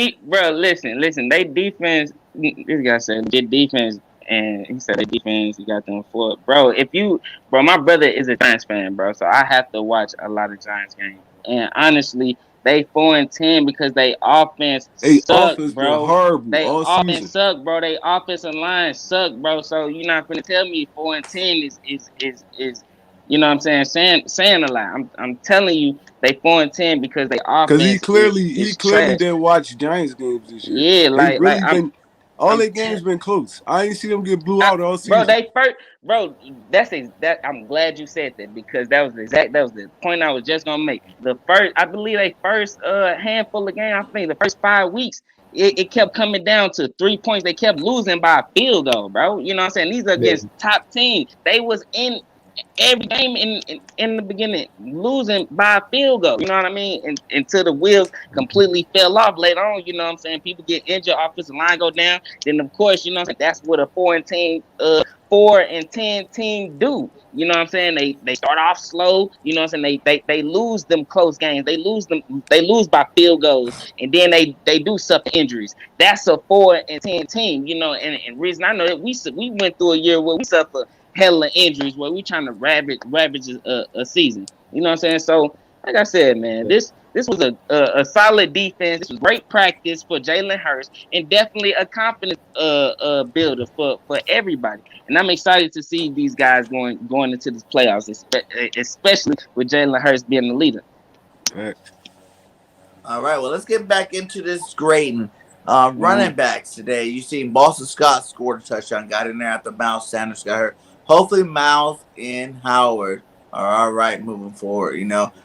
Listen, they defense. This guy said good defense, and he said the defense. You got them for bro. My brother is a Giants fan, bro, so I have to watch a lot of Giants games. And honestly, they 4-10 because they offense suck, bro. Horrible. They offense season. suck, bro. They offensive line suck, bro. So you're not gonna tell me 4-10 is you know what I'm saying a lot. I'm telling you they 4-10 because they offense. Because he clearly didn't watch Giants games this year. Yeah, all their games been close. I ain't see them get blew out all season. I'm glad you said that because that was the point I was just gonna make. I believe they first handful of games, I think the first 5 weeks, it kept coming down to 3 points. They kept losing by a field goal, bro. You know what I'm saying? These are against top teams. They was in every game in the beginning losing by a field goal, you know what I mean, and until the wheels completely fell off later on. You know what I'm saying? People get injured, offensive line go down, then of course, you know what I'm saying, that's what a 4-10 team do. You know what I'm saying? They start off slow, you know what I'm saying, they lose them close games, they lose by field goals, and then they do suffer injuries. That's a 4-10 team, you know, and reason I know that we went through a year where we suffer hella injuries where we trying to ravage a season. You know what I'm saying? So, like I said, man, this was a solid defense. This was great practice for Jalen Hurts and definitely a confidence builder for everybody. And I'm excited to see these guys going into this playoffs, especially with Jalen Hurts being the leader. All right, well, let's get back into this grading. Running backs today. You seen Boston Scott scored a touchdown, got in there after Miles Sanders got hurt. hopefully Miles and Howard are all right moving forward.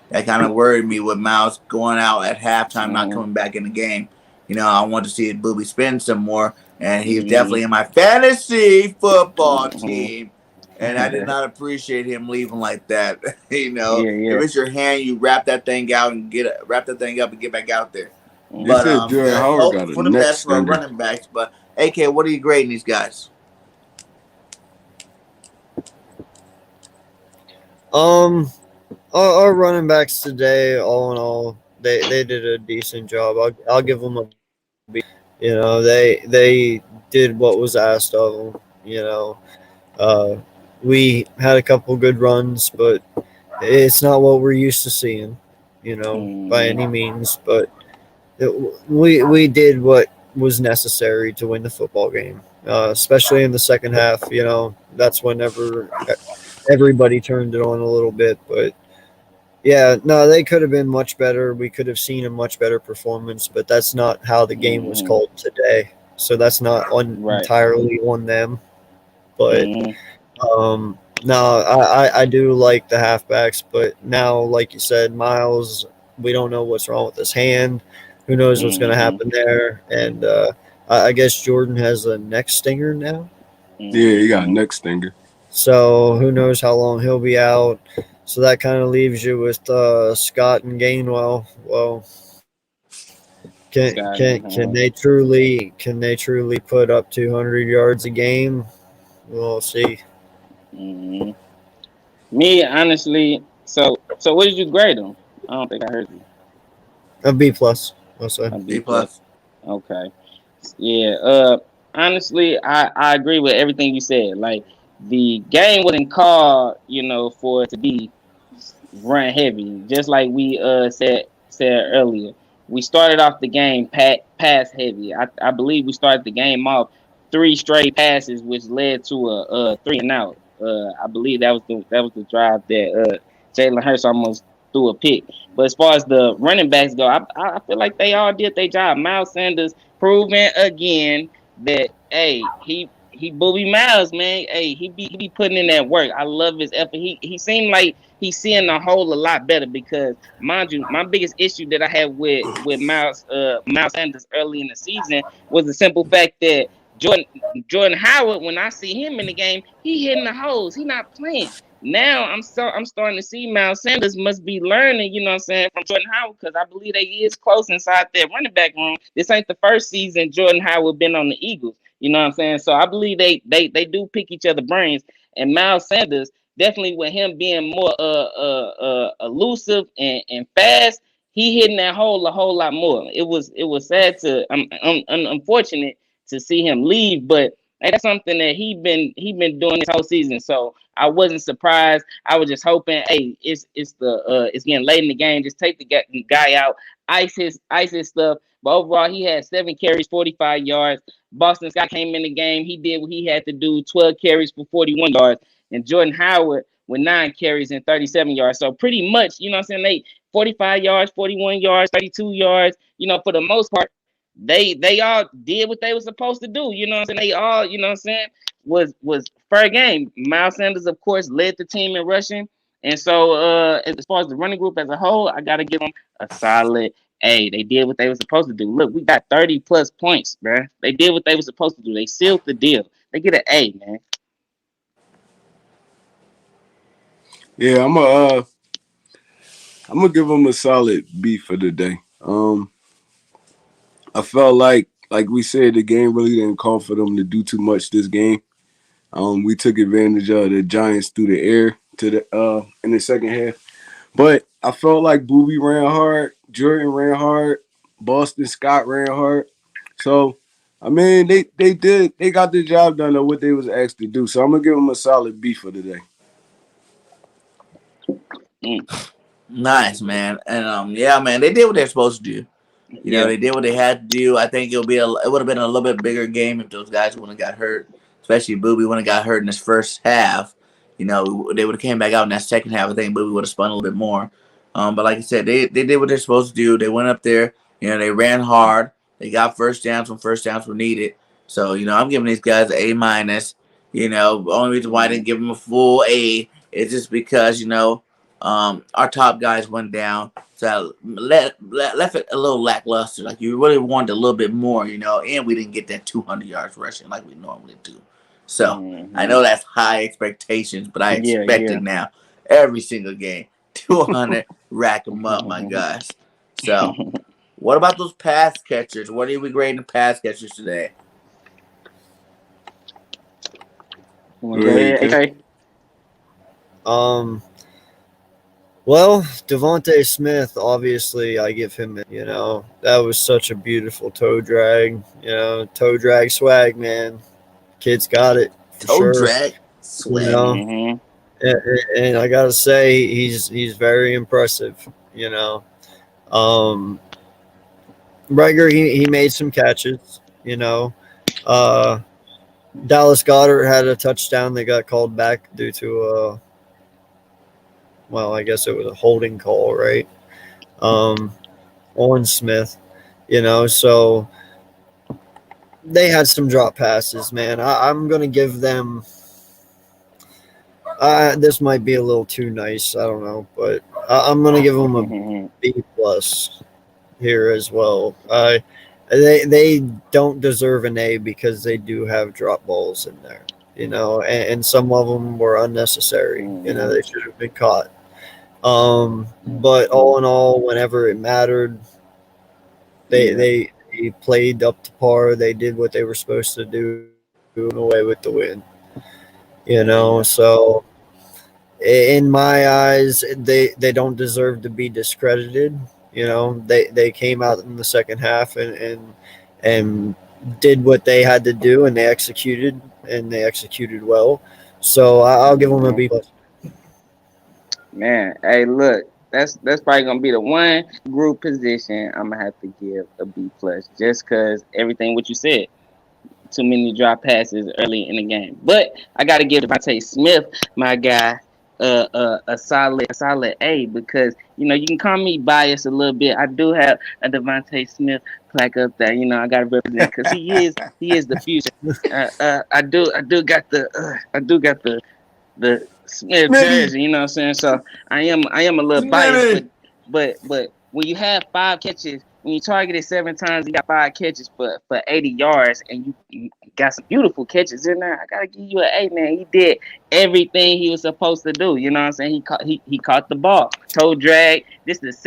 That kind of worried me with Miles going out at halftime, not coming back in the game. I want to see Booby spend some more, and he's definitely in my fantasy football team. And I did not appreciate him leaving like that. If it's your hand, you wrap that thing out and wrap that thing up and get back out there. They said Jordan Howard got a for the neck best for our stinger. running backs. But AK, what are you grading these guys? Our running backs today, all in all, they did a decent job. I'll give them a B. They did what was asked of them. We had a couple good runs, but it's not what we're used to seeing, by any means. But we did what was necessary to win the football game, especially in the second half. That's whenever everybody turned it on a little bit. But yeah, no, they could have been much better. We could have seen a much better performance, but that's not how the game was called today. So that's not entirely on them. But no, I do like the halfbacks, but now, like you said, Miles, we don't know what's wrong with his hand. Who knows what's going to happen there? And I guess Jordan has a neck stinger now. Yeah, he got a neck stinger. So who knows how long he'll be out. So that kind of leaves you with Scott and Gainwell. Well, can they truly put up 200 yards a game? We'll see. Me, honestly, so what did you grade them? I don't think I heard you. A B plus. I'll say. A B plus. Okay. Yeah. Honestly, I agree with everything you said. Like, the game wasn't called, for it to be run heavy. Just like we said earlier, we started off the game pass heavy. I believe we started the game off 3 straight passes, which led to a 3 and out. I believe that was the drive that Jalen Hurts almost threw a pick. But as far as the running backs go, I feel like they all did their job. Miles Sanders proving again that he Booby Miles, man. Hey, he be putting in that work. I love his effort. He seemed like he's seeing the whole a lot better, because, mind you, my biggest issue that I had with Miles Sanders early in the season was the simple fact that Jordan Howard, when I see him in the game, he hitting the holes. He not playing. Now I'm starting to see Miles Sanders must be learning, from Jordan Howard, because I believe they is close inside that running back room. This ain't the first season Jordan Howard been on the Eagles. So I believe they do pick each other brains. And Miles Sanders, definitely with him being more elusive and fast, he hitting that hole a whole lot more. It was sad to unfortunate to see him leave, but that's something that he been doing this whole season. So I wasn't surprised. I was just hoping, it's getting late in the game. Just take the guy out, ice his stuff. But overall, he had 7 carries, 45 yards. Boston Scott came in the game. He did what he had to do, 12 carries for 41 yards. And Jordan Howard with 9 carries and 37 yards. So pretty much, they 45 yards, 41 yards, 32 yards, for the most part. They all did what they were supposed to do. They all, was fair game. Miles Sanders, of course, led the team in rushing. And so as far as the running group as a whole, I got to give them a solid A. They did what they were supposed to do. Look, we got 30 plus points, man. They did what they were supposed to do. They sealed the deal. They get an A, man. Yeah, I'm gonna give them a solid B for the day. I felt like we said, the game really didn't call for them to do too much this game. We took advantage of the Giants through the air in the second half. But I felt like Booby ran hard, Jordan ran hard, Boston Scott ran hard. So, I mean, they got the job done of what they was asked to do. So I'm gonna give them a solid B for the day. Nice, man. And yeah, man, they did what they're supposed to do. They did what they had to do. I think it would have been a little bit bigger game if those guys wouldn't have got hurt, especially Booby wouldn't have got hurt in this first half. They would have came back out in that second half. I think Booby would have spun a little bit more. But like I said, they did what they're supposed to do. They went up there. They ran hard. They got first downs when first downs were needed. So I'm giving these guys an A-. You know, the only reason why I didn't give him a full A is just because, you know, our top guys went down. So left it a little lackluster. Like you really wanted a little bit more, you know, and we didn't get that 200 yards rushing like we normally do. So I know that's high expectations, but I expect it now. Every single game, 200, rack them up, my guys. So, what about those pass catchers? What are we grading the pass catchers today? Go ahead, okay. Well, Devontae Smith, obviously, I give him, you know, that was such a beautiful toe drag, you know, toe drag swag, man. Kid's got it. Toe drag swag. You know? And I got to say, he's very impressive, you know. Rager, he made some catches, you know. Dallas Goedert had a touchdown that got called back due to well, I guess it was a holding call, right? On Smith, you know, so they had some drop passes, man. I'm going to give them, this might be a little too nice, I don't know, but I'm going to give them a B+ here as well. They don't deserve an A because they do have drop balls in there, you know, and some of them were unnecessary. You know, they should have been caught. But all in all, whenever it mattered, they played up to par. They did what they were supposed to do, away with the win. You know, so in my eyes, they don't deserve to be discredited. You know, they came out in the second half and did what they had to do, and they executed well. So I'll give them a B+. Man, hey, look, that's probably gonna be the one group position I'm gonna have to give a B+, just because everything what you said. Too many drop passes early in the game, but I gotta give Devontae Smith, my guy, a solid A, because you know you can call me biased a little bit. I do have a Devontae Smith plaque up there. You know I gotta represent because he is the future. I do got the Smith jersey. You know what I'm saying? So I am a little biased, but when you have 5 catches. When you targeted 7 times, you got 5 catches for 80 yards, and you got some beautiful catches in there. I gotta give you an A, man. He did everything he was supposed to do. You know what I'm saying? He caught the ball, toe drag. This is the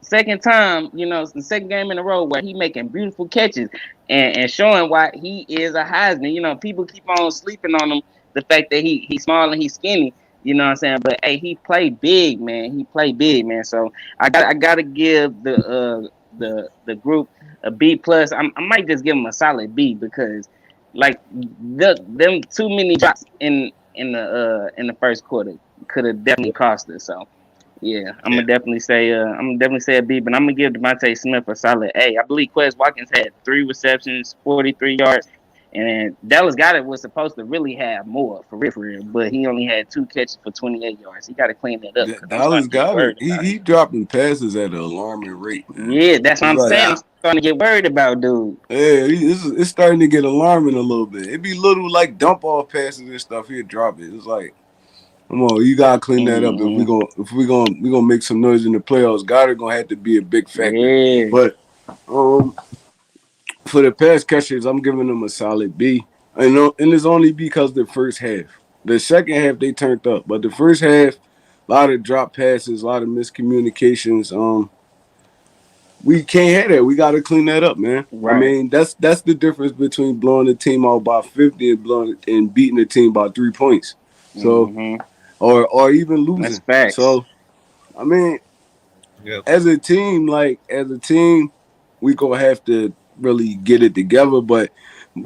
second time. You know, it's the second game in a row where he making beautiful catches and showing why he is a Heisman. You know, people keep on sleeping on him. The fact that he's small and he's skinny. You know what I'm saying? But hey, he played big, man. So I gotta give the group a B+. I might just give him a solid B because like them too many drops in the first quarter could have definitely cost us. So yeah, I'm gonna definitely say a B, but I'm gonna give Devontae Smith a solid A. I believe Quez Watkins had 3 receptions, 43 yards. And Dallas Goedert was supposed to really have more for real, but he only had 2 catches for 28 yards. He got to clean that up. Dallas Goedert, he dropping passes at an alarming rate, man. Yeah, that's what I'm saying. I'm starting to get worried about, dude. Yeah, it's starting to get alarming a little bit. It be little like dump off passes and stuff. He'll drop it. It's like, come on, you gotta clean that up. If we gonna make some noise in the playoffs, Goddard gonna have to be a big factor. Yeah. But for the pass catchers, I'm giving them a solid B. And it's only because the first half. The second half, they turned up. But the first half, a lot of drop passes, a lot of miscommunications. We can't have that. We got to clean that up, man. Right. I mean, that's the difference between blowing the team out by 50 and beating the team by 3 points. So, or even losing. That's facts. So, I mean, as a team, we gonna have to really get it together. But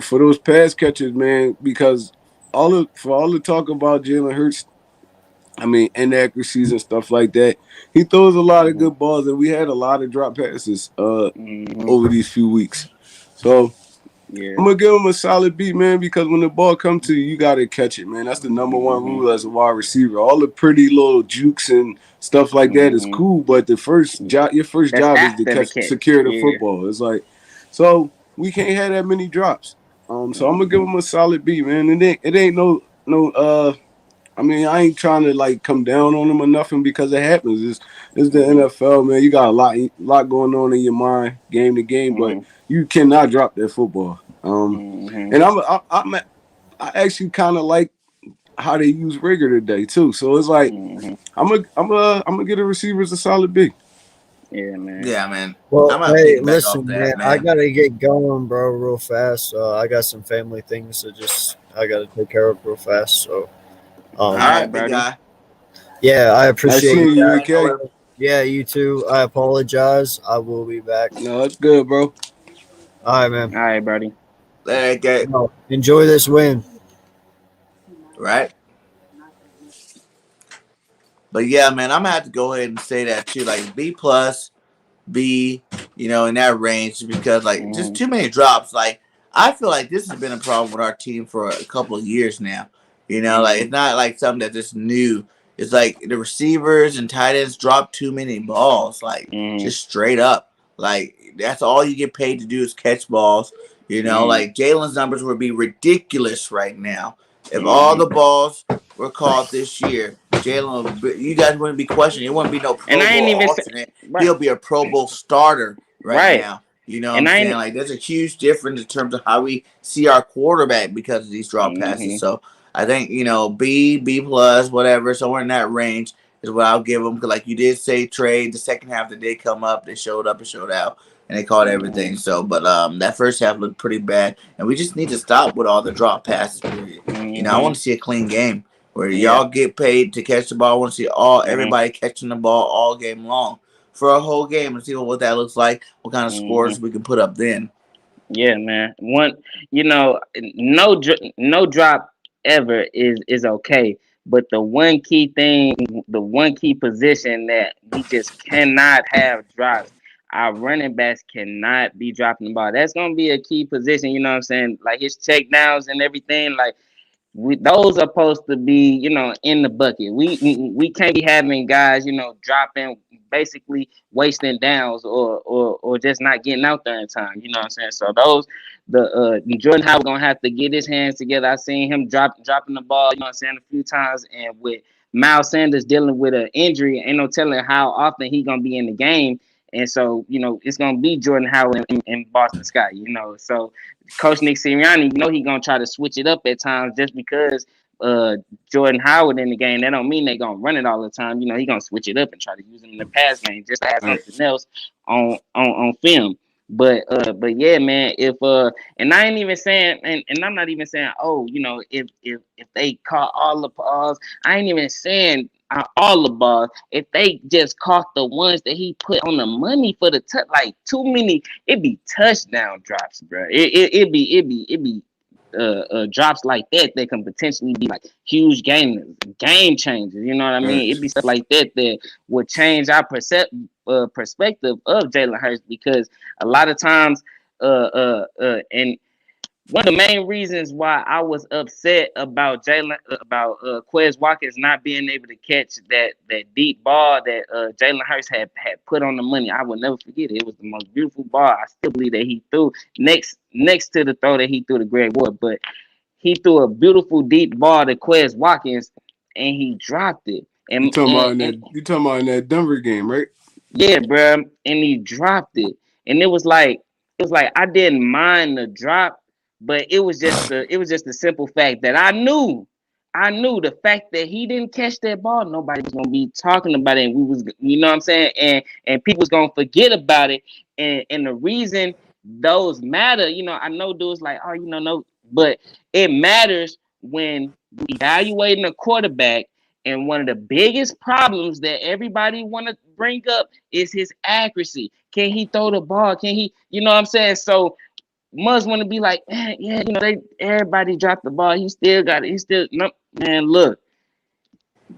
for those pass catchers, man, because all the talk about Jalen Hurts, I mean, inaccuracies and stuff like that, he throws a lot of good balls, and we had a lot of drop passes over these few weeks. So I'm gonna give him a solid B, man, because when the ball comes to you, you gotta catch it, man. That's the number one rule as a wide receiver. All the pretty little jukes and stuff like that is cool, but your first job is to secure the football. It's like, so we can't have that many drops. So I'm gonna give him a solid B, man. It ain't no. I mean, I ain't trying to like come down on him or nothing because it happens. It's the NFL, man. You got a lot going on in your mind, game to game, but you cannot drop that football. And I actually kind of like how they use rigor today too. So it's like I'm gonna get the receivers a solid B. Yeah, man. Yeah, man. Well, I'm gonna hey, piggyback off listen, that, man. I man. gotta get going, bro, real fast. I got some family things that I gotta take care of real fast. So, All All right, right, big buddy. guy. yeah, I Nice appreciate seeing you you, guys. AK. Yeah, you too. I apologize. I will be back. No, that's good, bro. All right, man. All right, buddy. There you go. No, enjoy this win. Right. But yeah, man, I'm gonna have to go ahead and say that too. Like B plus, B, in that range because like just too many drops. Like I feel like this has been a problem with our team for a couple of years now. Like it's not like something that's just new. It's like the receivers and tight ends drop too many balls, like just straight up. Like that's all you get paid to do is catch balls. Like Jalen's numbers would be ridiculous right now if all the balls were caught this year. Jalen, you guys wouldn't be questioning. It wouldn't be no And Pro I ain't Bowl even alternate. right, He'll be a Pro Bowl starter right right. now. You know what And I'm I saying? ain't. Like, there's a huge difference in terms of how we see our quarterback because of these drop passes. So I think B plus, whatever, somewhere in that range is what I'll give them. Because like you did say, trade the second half that did come up, they showed up and showed out, and they caught everything. So, but that first half looked pretty bad, and we just need to stop with all the drop passes. Period. I want to see a clean game where y'all get paid to catch the ball. I want to see everybody catching the ball all game long for a whole game and see what that looks like, what kind of scores we can put up then. Yeah, man. No drop ever is okay. But the one key thing, the one key position that we just cannot have drops. Our running backs cannot be dropping the ball. That's gonna be a key position. You know what I'm saying? Like his check downs and everything. Like those are supposed to be, in the bucket. We can't be having guys, dropping, basically wasting downs or just not getting out there in time. You know what I'm saying? So Jordan Howard gonna have to get his hands together. I seen him dropping the ball, you know what I'm saying, a few times, and with Miles Sanders dealing with an injury, ain't no telling how often he gonna be in the game. And so, it's gonna be Jordan Howard and Boston Scott, So Coach Nick Sirianni, he gonna try to switch it up at times just because Jordan Howard in the game. That don't mean they gonna run it all the time. He gonna switch it up and try to use him in the pass game just to have something else on film. But yeah, man, if and I ain't even saying, and I'm not even saying, if they caught all the balls, I ain't even saying all the balls. If they just caught the ones that he put on the money for the like too many, it be touchdown drops, bro. It be drops like that can potentially be like huge game changers. You know what I mean? It'd be stuff like that would change our perspective of Jalen Hurts, because a lot of times and one of the main reasons why I was upset about Quez Watkins not being able to catch that deep ball that Jalen Hurts had put on the money, I will never forget it. It was the most beautiful ball. I still believe that he threw next to the throw that he threw to Greg Ward, but he threw a beautiful deep ball to Quez Watkins and he dropped it. And you talking about in that Denver game, right? Yeah, bro. And he dropped it, and it was like I didn't mind the drop, but it was just the simple fact that I knew the fact that he didn't catch that ball, nobody was gonna be talking about it, and we was, you know what I'm saying, and people was gonna forget about it, and the reason those matter, I know dudes like, oh, no, but it matters when evaluating a quarterback. And one of the biggest problems that everybody want to bring up is his accuracy. Can he throw the ball? Can he, you know what I'm saying? So must want to be like, yeah, everybody dropped the ball. He still got it. He still, no, man, look,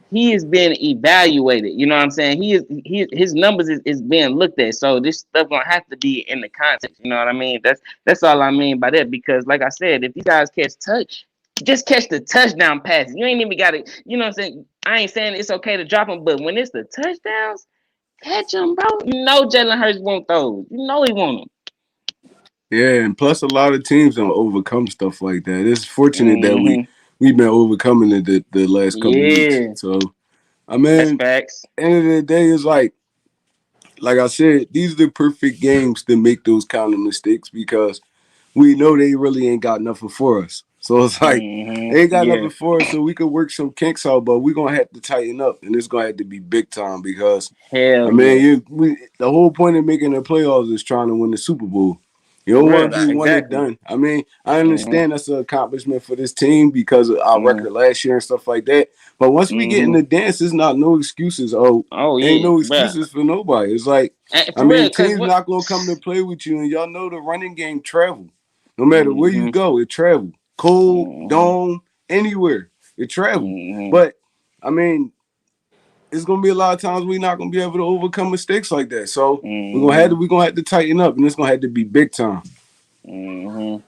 he is being evaluated. You know what I'm saying? His numbers is being looked at. So this stuff gonna have to be in the context. You know what I mean? That's all I mean by that. Because like I said, if you guys just catch the touchdown passes. You ain't even got to, you know what I'm saying? I ain't saying it's okay to drop them, but when it's the touchdowns, catch them, bro. Jalen Hurts won't those. He want them. Yeah, and plus a lot of teams don't overcome stuff like that. It's fortunate that Mm-hmm. we've been overcoming it the last couple of weeks. Yeah, So I that's mean, facts. end of the day, it's like I said, these are the perfect games to make those kind of mistakes because we know they really ain't got nothing for us. So it's like Mm-hmm. they ain't got Yeah, nothing for us, so we could work some kinks out, but we're gonna have to tighten up, and it's gonna have to be big time because I hell mean, yeah. the whole point of making the playoffs is trying to win the Super Bowl. You For don't want real, to be Facts. one and exactly. done. I mean, I Mm-hmm. understand that's an accomplishment for this team because of our Mm-hmm. record last year and stuff like that. But once we get in Mm-hmm. the dance, it's not no excuses. Oh, Oh ain't yeah, no bro. excuses for nobody. It's like, And I for real, mean, cause teams what? not gonna come to play with you, and y'all know the running game travel. No matter where you Mm-hmm. go, it travel. Cold, Mm-hmm. dome, anywhere, it travel. Mm-hmm. But I mean, it's gonna be a lot of times we're not gonna be able to overcome mistakes like that. So Mm-hmm. we're gonna have to tighten up, and it's gonna have to be big time. Mm-hmm.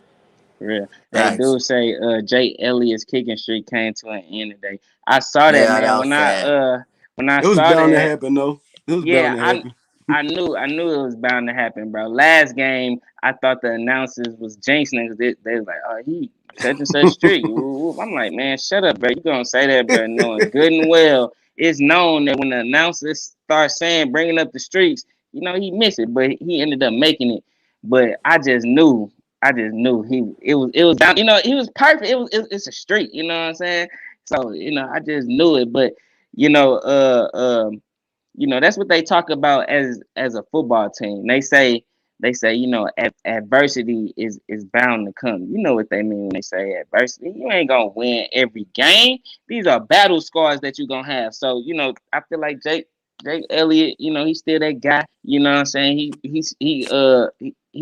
For real. Hey, Facts. dude, say Jay Elliott's kicking streak came to an end today. I saw that, Yeah, man. that was sad. When I It was saw bound to that, happen, though. It was yeah, bound to happen. I knew it was bound to happen, bro. Last game, I thought the announcers was jinxing because they was like, oh, he such and such streak. I'm like, man, shut up, bro. You gonna say that, bro? Knowing good and well, it's known that when the announcers start saying bringing up the streaks, he missed it, but he ended up making it. But I just knew it was bound. He was perfect. It's a streak. You know what I'm saying? So I just knew it, but you know, that's what they talk about as a football team. They say adversity is bound to come. You know what they mean when they say adversity. You ain't gonna win every game. These are battle scars that you're gonna have. So I feel like Jake Elliott, he's still that guy. You know what I'm saying? He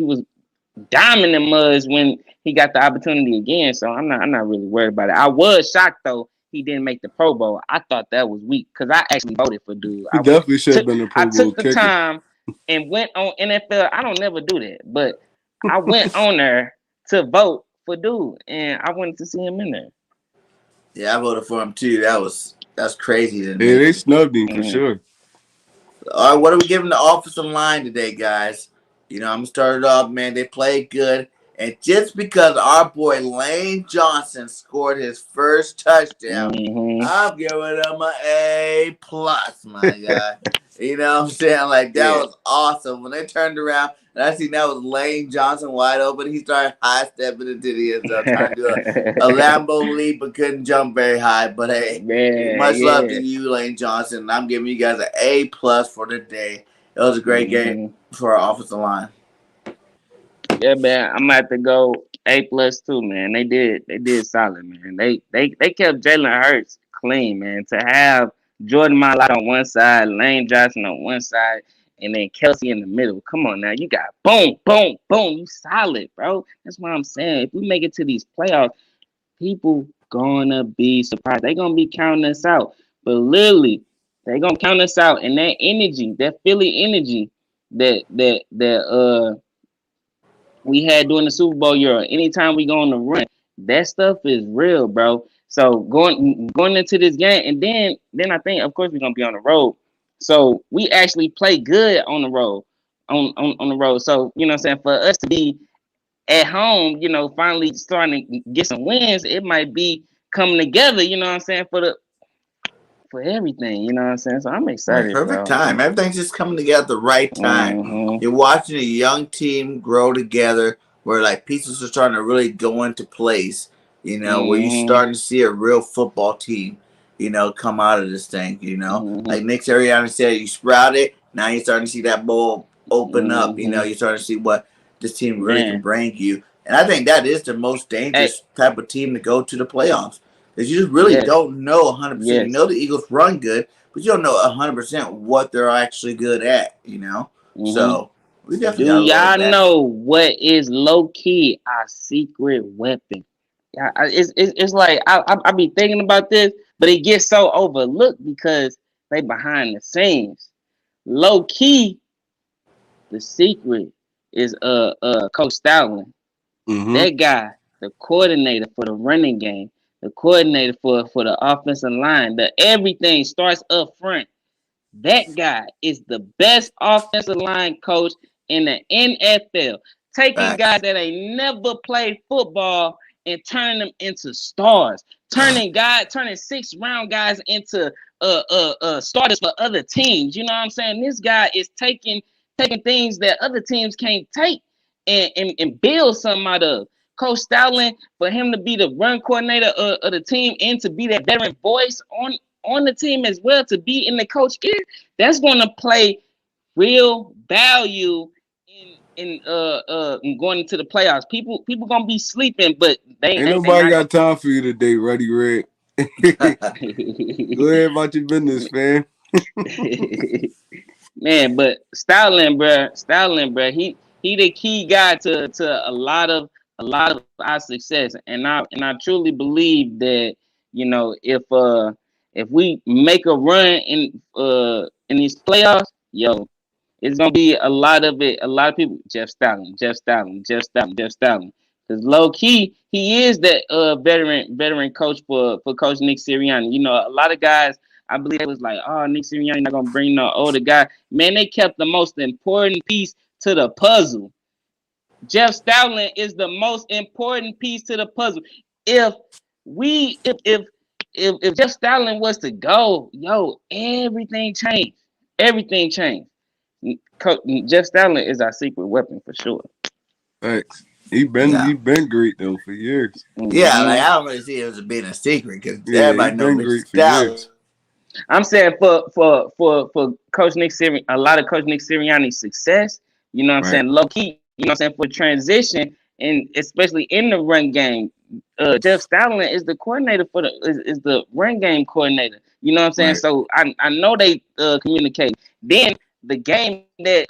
was diamond in muds when he got the opportunity again. So I'm not really worried about it. I was shocked though he didn't make the Pro Bowl. I thought that was weak because I actually voted for dude. He definitely should have been a I Pro Bowl took the kicker. time and went on NFL. I don't never do that, but I went on there to vote for dude, and I wanted to see him in there. Yeah, I voted for him too. That's crazy to Yeah, make they it. snubbed him for Mm-hmm. sure. All right, what are we giving the offensive line today, guys? I'm gonna start it off, man. They played good, and just because our boy Lane Johnson scored his first touchdown, Mm-hmm. I'm giving him an A+, my guy. You know what I'm saying? Like that Yeah. was awesome. When they turned around and I seen that was Lane Johnson wide open, he started high stepping into the end zone, trying to do a Lambo leap, but couldn't jump very high. But hey, Yeah, much love to yeah. you, Lane Johnson. I'm giving you guys an A+ for the day. It was a great game Mm-hmm. for our offensive line. Yeah, man, I'm gonna have to go A+ too, man. They did solid, man. They kept Jalen Hurts clean, man. To have Jordan Mailata on one side, Lane Johnson on one side, and then Kelsey in the middle. Come on now, you got boom, boom, boom. You solid, bro. That's what I'm saying. If we make it to these playoffs, people gonna be surprised. They gonna be counting us out. But literally, they gonna count us out, and that energy, that Philly energy, that we had during the Super Bowl year. Anytime we go on the run, that stuff is real, bro. So going into this game, and then I think, of course, we're gonna be on the road. So we actually play good on the road, on the road. So what I'm saying, for us to be at home, finally starting to get some wins, it might be coming together. You know what I'm saying, for everything. You know what I'm saying. So I'm Right, excited, perfect bro. time. Everything's just coming together at the right time. Mm-hmm. You're watching a young team grow together where like pieces are starting to really go into place, where you're Mm-hmm. starting to see a real football team, come out of this thing. Mm-hmm. Like Nick Sirianni said, you sprout it, now you're starting to see that ball open up, Mm-hmm. you're starting to see what this team really can Man, bring you. And I think that is the most hey, dangerous type of team to go to the playoffs. Because you just really yes, don't know 100%. You yes. know the Eagles run good, but you don't know 100% what they're actually good at. Mm-hmm. So we definitely Do got to learn y'all that. know what is low key our secret weapon? Yeah, it's like I be thinking about this, but it gets so overlooked because they behind the scenes. Low key, the secret is Coach Stoutland. Mm-hmm. That guy, the coordinator for the running game, the coordinator for the offensive line, the everything starts up front. That guy is the best offensive line coach in the NFL. taking guys that ain't never played football and turning them into stars, turning 6th-round guys into starters for other teams. You know what I'm saying? This guy is taking things that other teams can't take and build something out of. Coach Stoutland, for him to be the run coordinator of the team and to be that veteran voice on the team as well, to be in the coach ear, that's going to play real value in going into the playoffs. People gonna be sleeping, but ain't nobody got time for you today, Ruddy Red. Go ahead about your business, fam. Man, but Stoutland, bro, he the key guy to a lot of our success, and I truly believe that, you know, if we make a run in these playoffs, yo, it's gonna be a lot of people. Jeff Stoutland. Because low key, he is that veteran coach for Coach Nick Sirianni. You know, a lot of guys, I believe it was like, oh, Nick Sirianni not gonna bring no older guy. Man, they kept the most important piece to the puzzle. Jeff Stoutland is the most important piece to the puzzle. If Jeff Stoutland was to go, yo, everything changed. Everything changed. Jeff Stoutland is our secret weapon for sure. Thanks. He been great though for years. Yeah, like I don't really see it as being a secret because everybody knows Mr. Stoutland. I'm saying for Coach Nick Sirianni, a lot of Coach Nick Sirianni's success, you know what I'm saying, low key, you know what I'm saying, for transition and especially in the run game, Jeff Stoutland is the coordinator for is the run game coordinator. You know what I'm saying? Right. So I know they communicate. Then the game that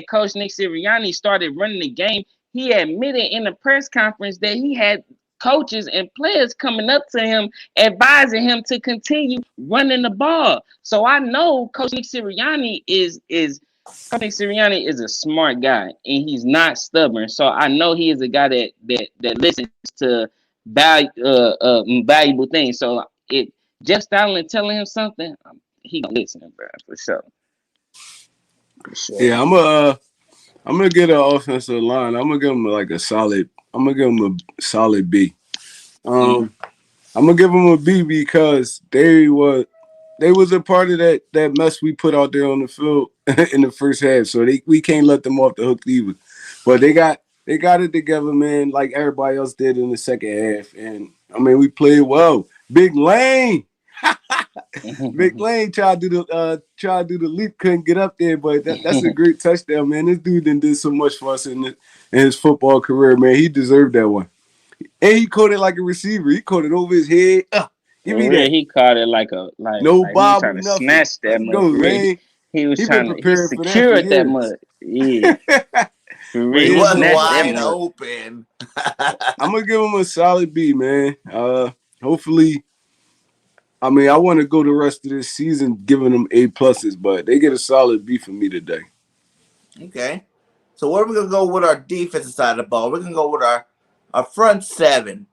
Coach Nick Sirianni started running the game, he admitted in the press conference that he had coaches and players coming up to him, advising him to continue running the ball. So I know Coach Nick Sirianni is a smart guy and he's not stubborn. So I know he is a guy that listens to valuable things. So if Jeff Stoutland telling him something, he gonna listen, bro, for sure. Yeah, I'm gonna get an offensive line. I'm gonna give him a solid B. I'm gonna give him a B because they was a part of that mess we put out there on the field in the first half. So we can't let them off the hook either. But they got it together, man, like everybody else did in the second half. And I mean, we played well. Big Lane. Big Lane tried to do the leap, couldn't get up there, but that's a great touchdown, man. This dude did so much for us in his football career, man. He deserved that one. And he caught it like a receiver. He caught it over his head. Give me that. He caught it like no bob, trying to nothing. snatch that man. He was trying to secure that mud. Yeah. He was wide open. I'm gonna give him a solid B, man. Hopefully, I mean, I want to go the rest of this season giving them A+, but they get a solid B from me today. Okay. So where are we gonna go with our defensive side of the ball? We're gonna go with our front seven.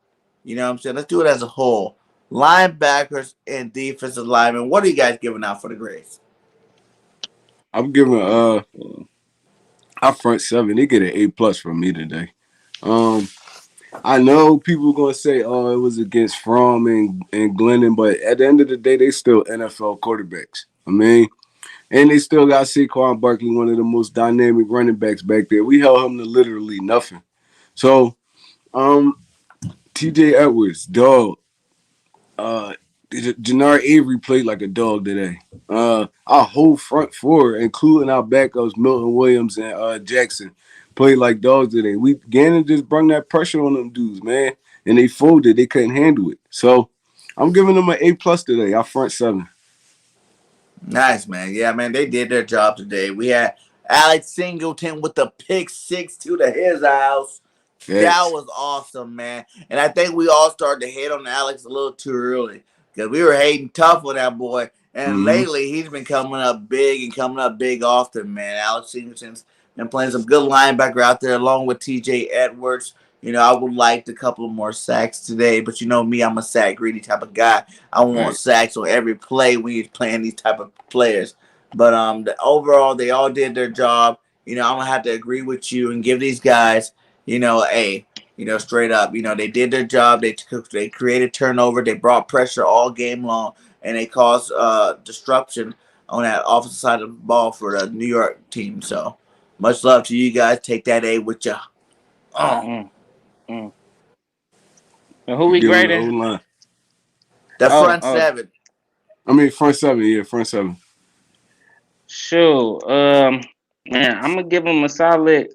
You know what I'm saying? Let's do it as a whole. Linebackers and defensive linemen. What are you guys giving out for the grades? I'm giving our front seven. They get an A+ from me today. I know people gonna say, "Oh, it was against Fromm and Glennon," but at the end of the day, they still NFL quarterbacks. I mean, and they still got Saquon Barkley, one of the most dynamic running backs back there. We held him to literally nothing. So, T.J. Edwards, dog. Jannard Avery played like a dog today. Our whole front four, including our backups, Milton Williams and Jackson, played like dogs today. Gannon just brought that pressure on them dudes, man, and they folded. They couldn't handle it. So I'm giving them an A+ today. Our front seven. Nice, man. Yeah, man, they did their job today. We had Alex Singleton with the pick 6 to his house. Yes. That was awesome, man. And I think we all started to hate on Alex a little too early because we were hating tough on that boy. And lately, he's been coming up big often, man. Alex Singleton's been playing some good linebacker out there along with T.J. Edwards. You know, I would like a couple more sacks today, but you know me, I'm a sack greedy type of guy. I want sacks on every play when he's playing these type of players. But overall, they all did their job. I'm gonna have to agree with you and give these guys, straight up. They did their job. They created turnover. They brought pressure all game long, and they caused disruption on that offensive side of the ball for the New York team. So much love to you guys. Take that A with you. Oh, Mm. And who we Give him the O grading? line. the front Oh, seven. I mean, front seven. Yeah, front seven. sure. Man, I'm gonna give him a solid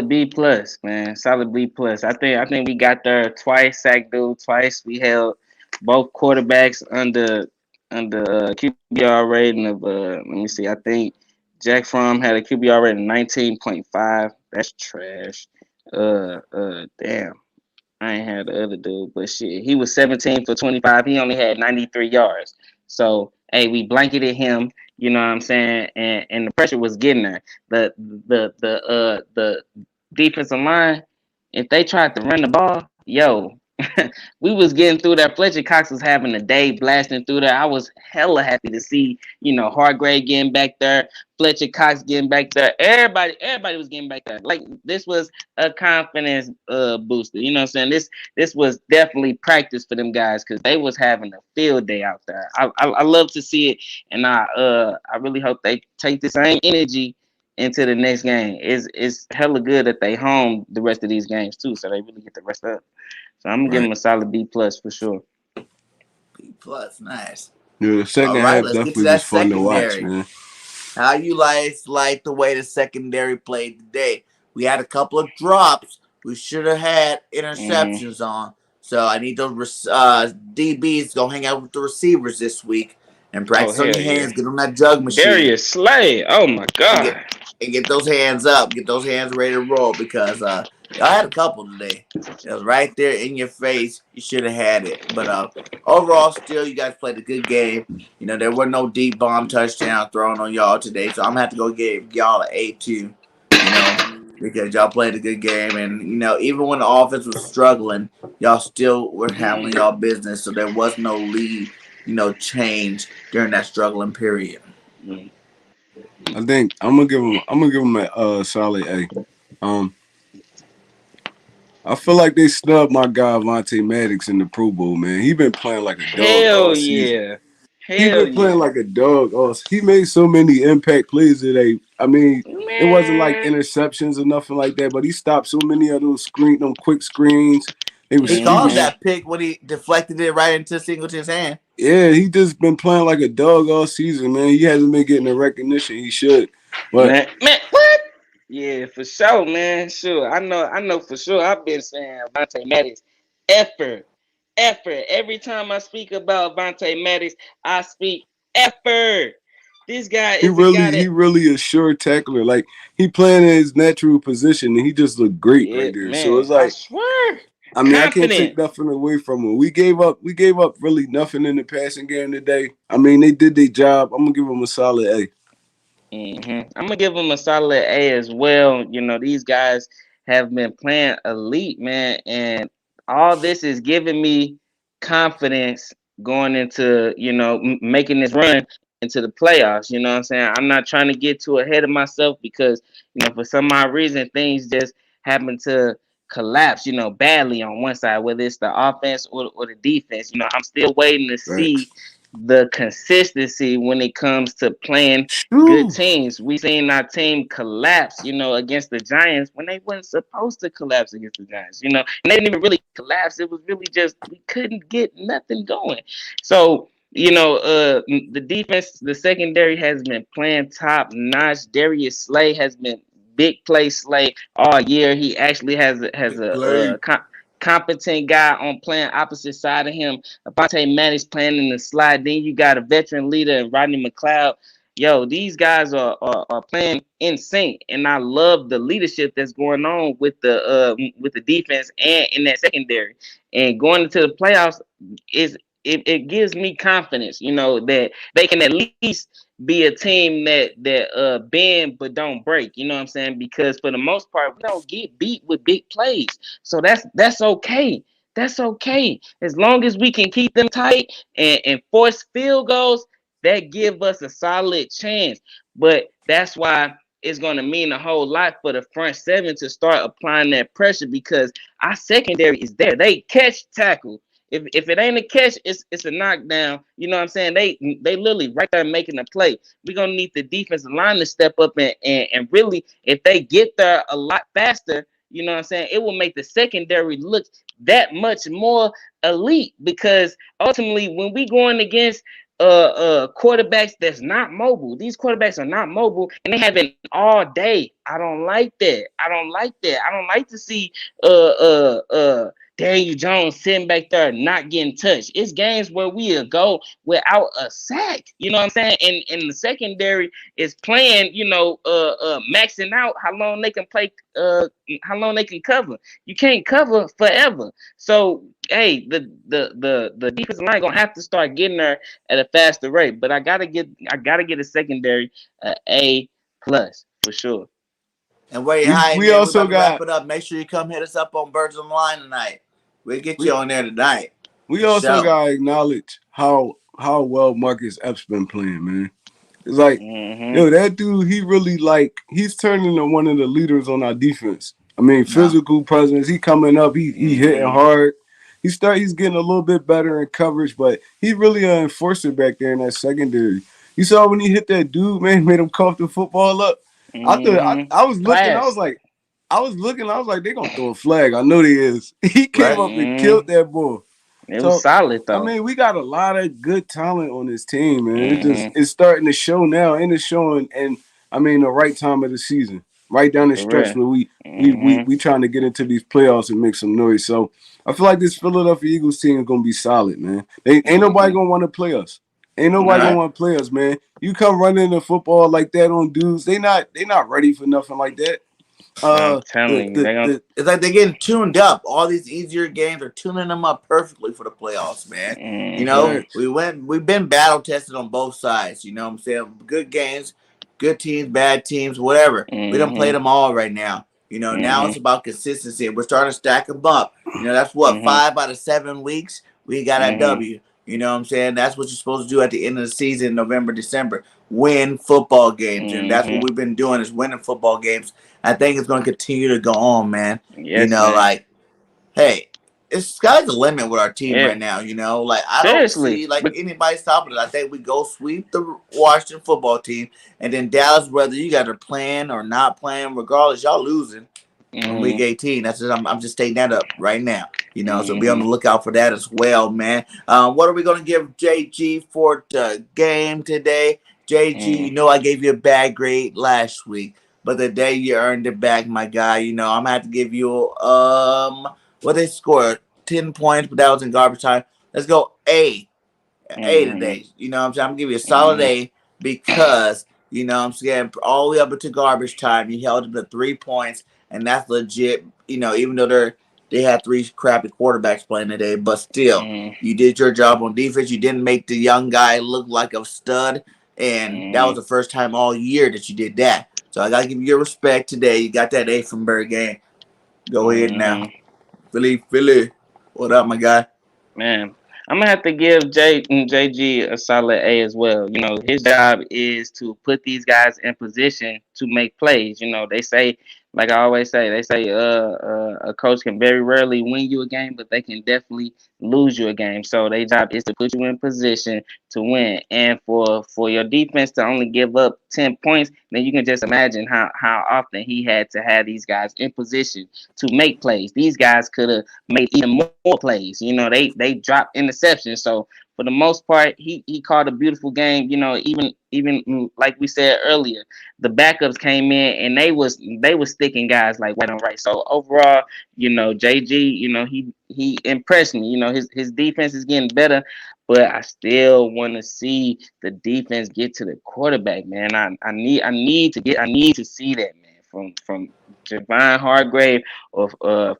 B plus, man. Solid B plus. I think we got there twice, sacked dude twice. We held both quarterbacks under QBR rating of let me see. I think Jack Fromm had a QBR rating of 19.5. That's trash. Damn. I ain't had the other dude, but shit, he was 17 for 25. He only had 93 yards. So, hey, we blanketed him. You know what I'm saying? And the pressure was getting there. The defensive line, if they tried to run the ball, yo, we was getting through there. Fletcher Cox was having a day blasting through there. I was hella happy to see, Hargrave getting back there, Fletcher Cox getting back there. Everybody was getting back there. Like this was a confidence booster. You know what I'm saying? This was definitely practice for them guys because they was having a field day out there. I love to see it, and I really hope they take the same energy into the next game. It's hella good that they home the rest of these games too, so they really get the rest up. So I'm gonna give Right. him a solid B plus for sure. B plus, nice. Yeah, the second All right, half let's get to definitely that was fun to watch, secondary. man. How you like the way the secondary played today? We had a couple of drops. We should have had Mm-hmm. interceptions on. So I need those DBs to go hang out with the receivers this week and Oh practice on hell your yeah, hands. Get on that jug machine Darius Slay. Oh my and god. get those hands up. Get those hands ready to roll because y'all had a couple today. It was right there in your face. You should have had it. But overall, still, you guys played a good game. There were no deep bomb touchdown thrown on y'all today, so I'm gonna have to go give y'all an A2. Because y'all played a good game, and even when the offense was struggling, y'all still were handling y'all business. So there was no lead, change during that struggling period. Mm. I think I'm gonna give him a solid A. Um, I feel like they snubbed my guy Vontae Maddox in the Pro Bowl, man. He been playing like a dog all Hell season. yeah. He Hell been playing yeah. like a dog. He made so many impact plays today. I mean, it wasn't like Man. interceptions or nothing like that, but he stopped so many of those them quick screens. He He called was, Mm-hmm. that pick when he deflected it right into Singleton's hand. yeah, he just been playing like a dog all season, man. He hasn't been getting the recognition he should. But Man, what? Yeah, for sure, man. Sure. I know for sure. I've been saying Vontae Maddox effort. Effort. Every time I speak about Vontae Maddox, I speak effort. This guy he is a guy really, he that really a sure tackler. Like he playing in his natural position, and he just looked great yeah, right there. So man, it's I like, swear. I mean, I can't take Confident. nothing away from him. We gave up really nothing in the passing game today. I mean, they did their job. I'm gonna give them a solid A. I'm gonna give them a solid A as well. These guys have been playing elite, man, and all this is giving me confidence going into making this run into the playoffs. You know what I'm saying? I'm not trying to get too ahead of myself because for some odd reason things just happen to collapse, badly on one side, whether it's the offense or the defense. I'm still waiting to see Thanks. the consistency when it comes to playing good Shoo. teams. We seen our team collapse, against the Giants when they weren't supposed to collapse against the Giants, and they didn't even really collapse. It was really just we couldn't get nothing going. So, the defense, the secondary has been playing top notch. Darius Slay has been big play Slay all year. He actually has Big a play. competent guy on playing opposite side of him. Avonte Maddox playing in the slide. Then you got a veteran leader in Rodney McLeod. Yo, these guys are playing in sync, and I love the leadership that's going on with the defense and in that secondary. And going into the playoffs is it gives me confidence, that they can at least be a team that bend but don't break. You know what I'm saying? Because for the most part, we don't get beat with big plays. So that's okay. That's okay. As long as we can keep them tight and force field goals, that give us a solid chance. But that's why it's going to mean a whole lot for the front seven to start applying that pressure because our secondary is there. They catch tackle. If it ain't a catch, it's a knockdown. You know what I'm saying? They literally right there making a play. We're gonna need the defensive line to step up and really, if they get there a lot faster, you know what I'm saying, it will make the secondary look that much more elite because ultimately when we going against quarterbacks that's not mobile, these quarterbacks are not mobile and they have it all day. I don't like that. I don't like to see Daniel Jones sitting back there not getting touched. It's games where we'll go without a sack. You know what I'm saying? And the secondary is playing, maxing out how long they can play, how long they can cover. You can't cover forever. So hey, the defensive line gonna have to start getting there at a faster rate. But I gotta get a secondary A plus for sure. And wait, We hi, we man. We also about to wrap got it up. Make sure you come hit us up on Birds on the Line tonight. We'll get we you on there tonight. we also gotta acknowledge how well Marcus Epps been playing, man. It's like, yo, that dude, he really he's turning into one of the leaders on our defense. I mean, physical presence. He coming up. He hitting hard. He's getting a little bit better in coverage, but he's really an enforcer back there in that secondary. You saw when he hit that dude, man, made him cough the football up. I thought I was looking. I was like, they gonna throw a flag. I know they is. He came up and killed that ball. It was solid though. I mean, we got a lot of good talent on this team, man. It's starting to show now, and it's showing. And I mean, the right time of the season, right down the stretch where we trying to get into these playoffs and make some noise. So I feel like this Philadelphia Eagles team is gonna be solid, man. Ain't nobody gonna want to play us. Ain't nobody gonna want to play us, man. You come running the football like that on dudes, they not ready for nothing like that. I'm telling you, it's like they're getting tuned up. All these easier games are tuning them up perfectly for the playoffs, man. You know, we've been battle tested on both sides. You know what I'm saying? Good games, good teams, bad teams, whatever. We don't play them all right now. You know, now it's about consistency. We're starting to stack them up. You know, that's what 5 out of 7 weeks we got a W. You know what I'm saying? That's what you're supposed to do at the end of the season, November, December. Win football games. And that's what we've been doing is winning football games. I think it's going to continue to go on, man. Yes, you know, man. Like, hey, it's sky's the limit with our team right now. You know, like I don't see anybody stopping it. I think we go sweep the Washington football team, and then Dallas, whether you guys are playing or not playing, regardless, y'all losing in week 18. That's just, I'm just stating that up right now. You know, so be on the lookout for that as well, man. What are we going to give JG for the game today? JG, you know I gave you a bad grade last week, but the day you earned it back, my guy. You know, I'm going to have to give you, what they scored, 10 points, but that was in garbage time. Let's go A today. You know what I'm saying? I'm going to give you a solid A because, you know what I'm saying, all the way up into garbage time, you held them to 3 points, and that's legit, you know, even though they had 3 crappy quarterbacks playing today, but still, you did your job on defense. You didn't make the young guy look like a stud, and that was the first time all year that you did that. So I got to give you your respect today. You got that A from BIRDGANG. Go ahead now. Philly. What up, my guy? Man, I'm gonna have to give JG a solid A as well. You know, his job is to put these guys in position to make plays. You know, they say, like I always say, a coach can very rarely win you a game, but they can definitely lose you a game. So their job is to put you in position to win. And for your defense to only give up 10 points, then you can just imagine how often he had to have these guys in position to make plays. These guys could have made even more plays. You know, they dropped interceptions. So for the most part, he called a beautiful game. You know, even like we said earlier, the backups came in and they was sticking guys like right on right. So overall, you know, JG, you know, he impressed me. You know, his defense is getting better, but I still want to see the defense get to the quarterback, man. I need to see that, man, from Javon Hargrave or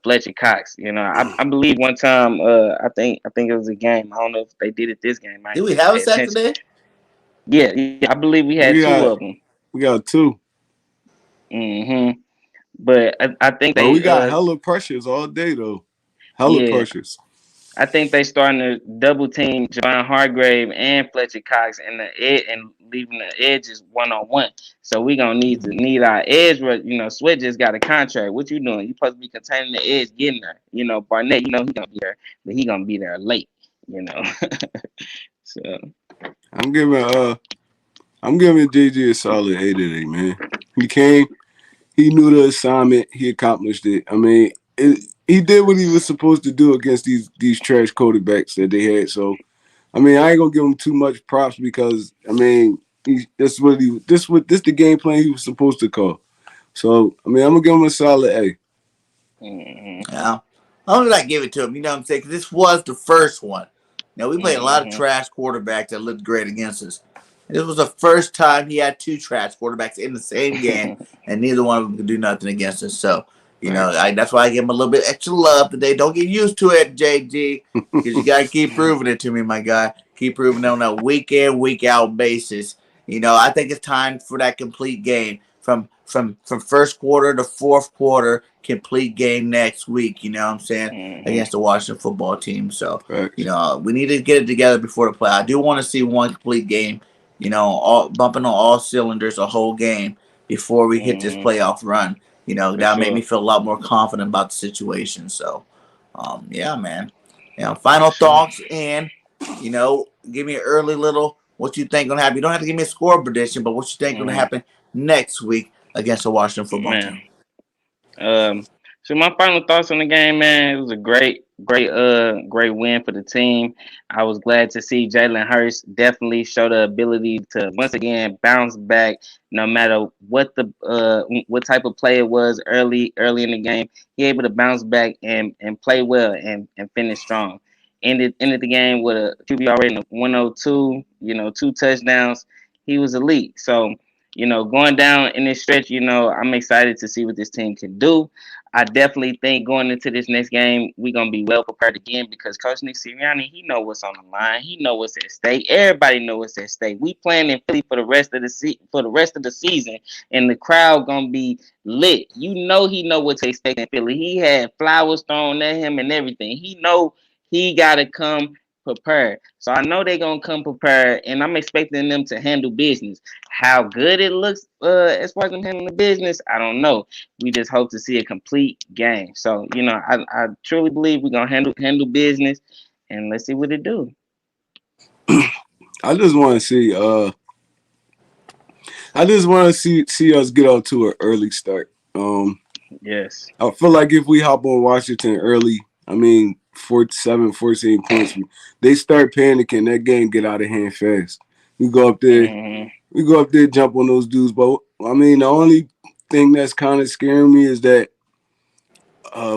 Fletcher Cox. You know, I believe one time, I think it was a game. I don't know if they did it this game. Did we have a sack today? Yeah, I believe we had 2 of them. We got 2. But I think we got hella pressures all day though. Hella pressures. I think they starting to double team Javon Hargrave and Fletcher Cox and the ed and leaving the edges 1-on-1. So we gonna need our edge. Sweat just got a contract. What you doing? You supposed to be containing the edge, getting there. Barnett. He gonna be there, but he gonna be there late. So I'm giving JJ a solid A today, man. He came, he knew the assignment, he accomplished it. I mean, he did what he was supposed to do against these trash quarterbacks that they had. So, I mean, I ain't gonna give him too much props because I mean, this the game plan he was supposed to call. So, I mean, I'm gonna give him a solid A. Yeah. I'm gonna give it to him. You know what I'm saying? Because this was the first one. We played a lot of trash quarterbacks that looked great against us. This was the first time he had two trash quarterbacks in the same game, and neither one of them could do nothing against us. So, that's why I give him a little bit extra love today. Don't get used to it, JG, because you got to keep proving it to me, my guy. Keep proving it on a week in, week out basis. I think it's time for that complete game from first quarter to fourth quarter, complete game next week. You know what I'm saying? Against the Washington football team. So, we need to get it together before the play. I do want to see one complete game. Bumping on all cylinders a whole game before we hit this playoff run. That made me feel a lot more confident about the situation. So, yeah, man. Final thoughts and, give me an early little what you think gonna happen. You don't have to give me a score prediction, but what you think gonna happen next week against the Washington football team. So my final thoughts on the game, man, it was a great win for the team. I was glad to see Jalen Hurts definitely show the ability to once again bounce back, no matter what what type of play it was early in the game. He able to bounce back and play well and finish strong. Ended the game with a QBR rating of 102. 2 touchdowns. He was elite. So. Going down in this stretch, I'm excited to see what this team can do. I definitely think going into this next game, we're gonna be well prepared again because Coach Nick Sirianni, he know what's on the line. He know what's at stake. Everybody know what's at stake. We playing in Philly for the rest of the season, and the crowd gonna be lit. He know what's at stake in Philly. He had flowers thrown at him and everything. He know he gotta come prepared. So I know they're gonna come prepared, and I'm expecting them to handle business. How good it looks as far as them handling the business, I don't know. We just hope to see a complete game. So I truly believe we're gonna handle business, and let's see what it do. I just want to see us get out to an early start. Yes. I feel like if we hop on Washington early, I mean 14 points, they start panicking. That game get out of hand fast. We go up there, jump on those dudes. But I mean, the only thing that's kind of scaring me is that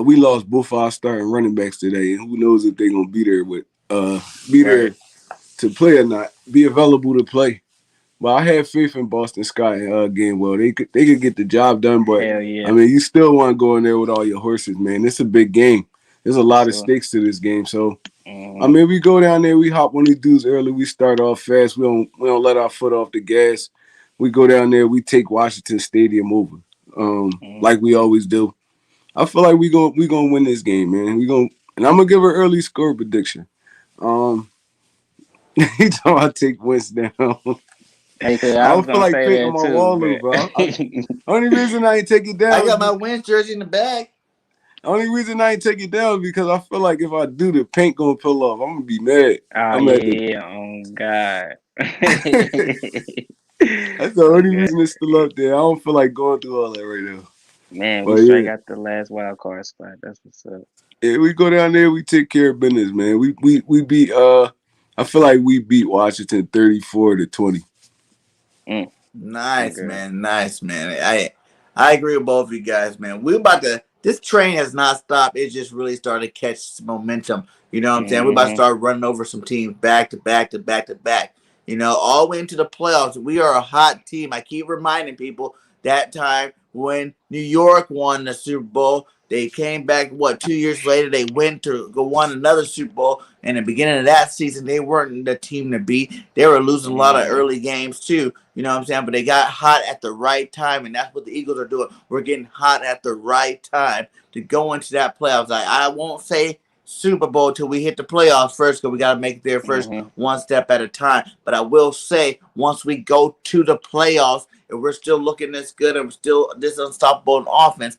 we lost both our starting running backs today, and who knows if they're gonna be there there to play or not, be available to play. But I have faith in Boston Scott game well. They could get the job done, but Hell yeah. I mean, you still want to go in there with all your horses, man. It's a big game. There's a lot of stakes to this game. So, I mean, we go down there, we hop on these dudes early, we start off fast. We don't let our foot off the gas. We go down there, we take Washington Stadium over, like we always do. I feel like we gonna win this game, man. And I'm gonna give an early score prediction. He told I take Winston down. Hey, I don't feel like picking my wall over, bro. Only reason I ain't take it down. I got my Wins jersey in the bag. Only reason I ain't take it down is because I feel like if I do, the paint gonna pull off. I'm gonna be mad. Oh God. That's the only reason it's still up there. I don't feel like going through all that right now. Man, we straight got the last wild card spot. That's what's up. Yeah, we go down there, we take care of business, man. We beat I feel like we beat Washington 34-20. Nice, man. Nice, man. I agree with both of you guys, man. This train has not stopped. It just really started to catch some momentum. You know what I'm saying? We're about to start running over some teams back to back to back to back. All the way into the playoffs. We are a hot team. I keep reminding people that time when New York won the Super Bowl, they came back, 2 years later, they went to go won another Super Bowl. And in the beginning of that season, they weren't the team to beat. They were losing a lot of early games too. You know what I'm saying? But they got hot at the right time, and that's what the Eagles are doing. We're getting hot at the right time to go into that playoffs. I won't say Super Bowl till we hit the playoffs first, because we got to make it there first, one step at a time. But I will say, once we go to the playoffs, if we're still looking this good and we're still this unstoppable in offense,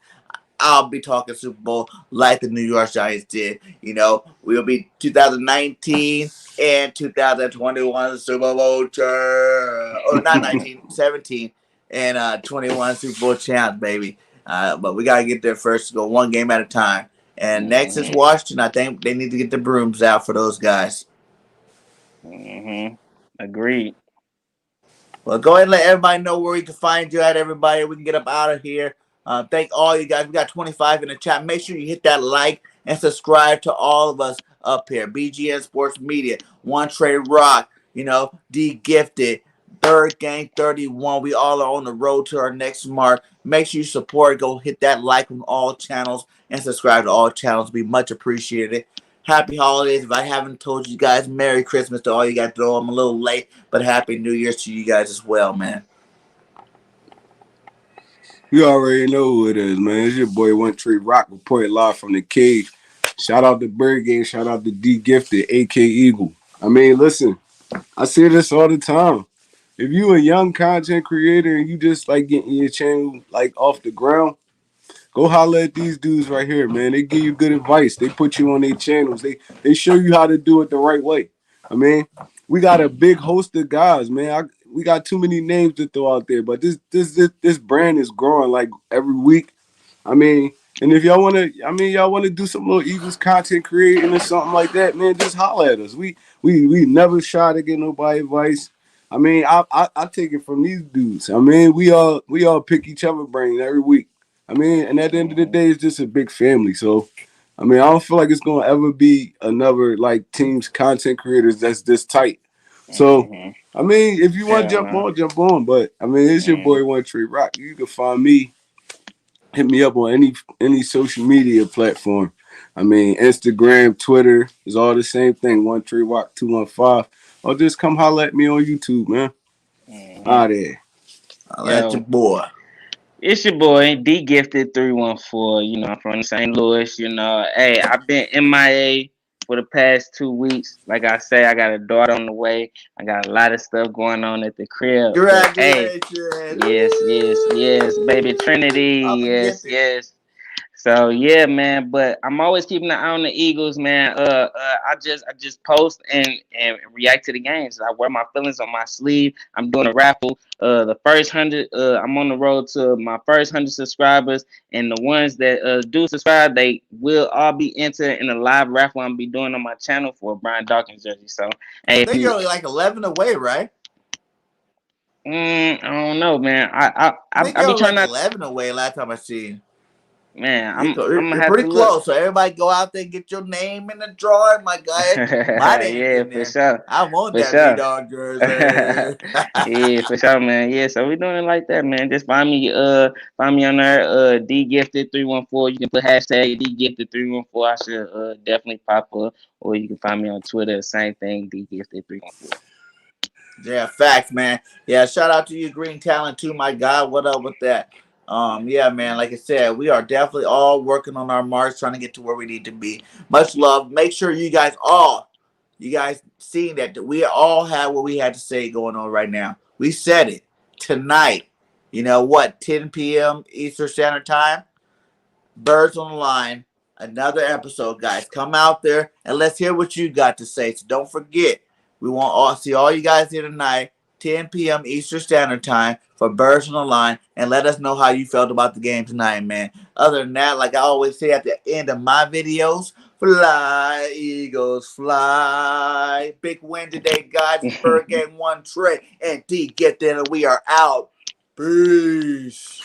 I'll be talking Super Bowl like the New York Giants did. You know, we'll be 2019 and 2021 Super Bowl or not 19, 17 and 21 Super Bowl champs, baby. But we gotta get there first. Go one game at a time. And next is Washington. I think they need to get the brooms out for those guys. Agreed. Well, go ahead and let everybody know where we can find you at, everybody. We can get up out of here. Thank all you guys. We got 25 in the chat. Make sure you hit that like and subscribe to all of us up here. BGN Sports Media, One Trade Rock, you know, DEEGIFTED, Bird Gang 31. We all are on the road to our next mark. Make sure you support. Go hit that like on all channels and subscribe to all channels. Be much appreciated. Happy holidays. If I haven't told you guys, Merry Christmas to all you guys. Though I'm a little late, but Happy New Year's to you guys as well, man. You already know who it is, man. It's your boy One Tree Rock, reporting live from the cave. Shout out to BIRDGANG, shout out to DEEGIFTED, AK Eagle. I mean, listen, I say this all the time. If you a young content creator and you just like getting your channel like off the ground, go holler at these dudes right here, man. They give you good advice. They put you on their channels. They show you how to do it the right way. I mean, we got a big host of guys, man. We got too many names to throw out there, but this brand is growing like every week. I mean, and if y'all wanna do some little Eagles content creating or something like that, man, just holler at us. We never shy to get nobody advice. I mean, I take it from these dudes. I mean, we all pick each other brain every week. I mean, and at the end of the day, it's just a big family. So, I mean, I don't feel like it's gonna ever be another like team's content creators that's this tight. So, I mean, if you want to jump on, jump on. But I mean, it's your boy One Tree Rock. You can find me. Hit me up on any social media platform. I mean, Instagram, Twitter is all the same thing. One Tree Rock 215. Or just come holler at me on YouTube, man. Out there. That's your boy. It's your boy, DEEGIFTED 314. You know, I'm from St. Louis. You know, hey, I've been MIA for the past 2 weeks. Like I say, I got a daughter on the way. I got a lot of stuff going on at the crib. Congratulations. Hey, yes, baby Trinity. Yes. So yeah, man. But I'm always keeping an eye on the Eagles, man. I just post and react to the games. I wear my feelings on my sleeve. I'm doing a raffle. The first 100. I'm on the road to my first 100 subscribers, and the ones that do subscribe, they will all be entered in a live raffle I'm be doing on my channel for a Brian Dawkins jersey. So hey, I think you're only like 11 away, right? I don't know, man. I think be you're trying like not. 11 away last time I see you. Man, You're pretty close. So everybody go out there and get your name in the drawing, my guy. My name's in there. For sure. I want For that sure. B-Dog jersey. Yeah, for sure, man. Yeah, so we doing it like that, man. Just find me on there, DEEGIFTED 314. You can put hashtag DEEGIFTED 314. I should definitely pop up. Or you can find me on Twitter, same thing, DEEGIFTED 314. Yeah, facts, man. Yeah, shout out to you, Green Talent, too, my God. What up with that? Yeah, man, like I said, we are definitely all working on our march, trying to get to where we need to be. Much love. Make sure you guys seeing that we all have what we had to say going on right now. We said it tonight. You know what? 10 p.m. Eastern Standard Time. Birds on the Line. Another episode, guys. Come out there and let's hear what you got to say. So don't forget, we want to see all you guys here tonight, 10 p.m. Eastern Standard Time for Birds on the Line, and let us know how you felt about the game tonight, man. Other than that, like I always say at the end of my videos, fly, Eagles, fly. Big win today, guys. Bird Gang 1 Trey and DEEGIFTED, and we are out. Peace.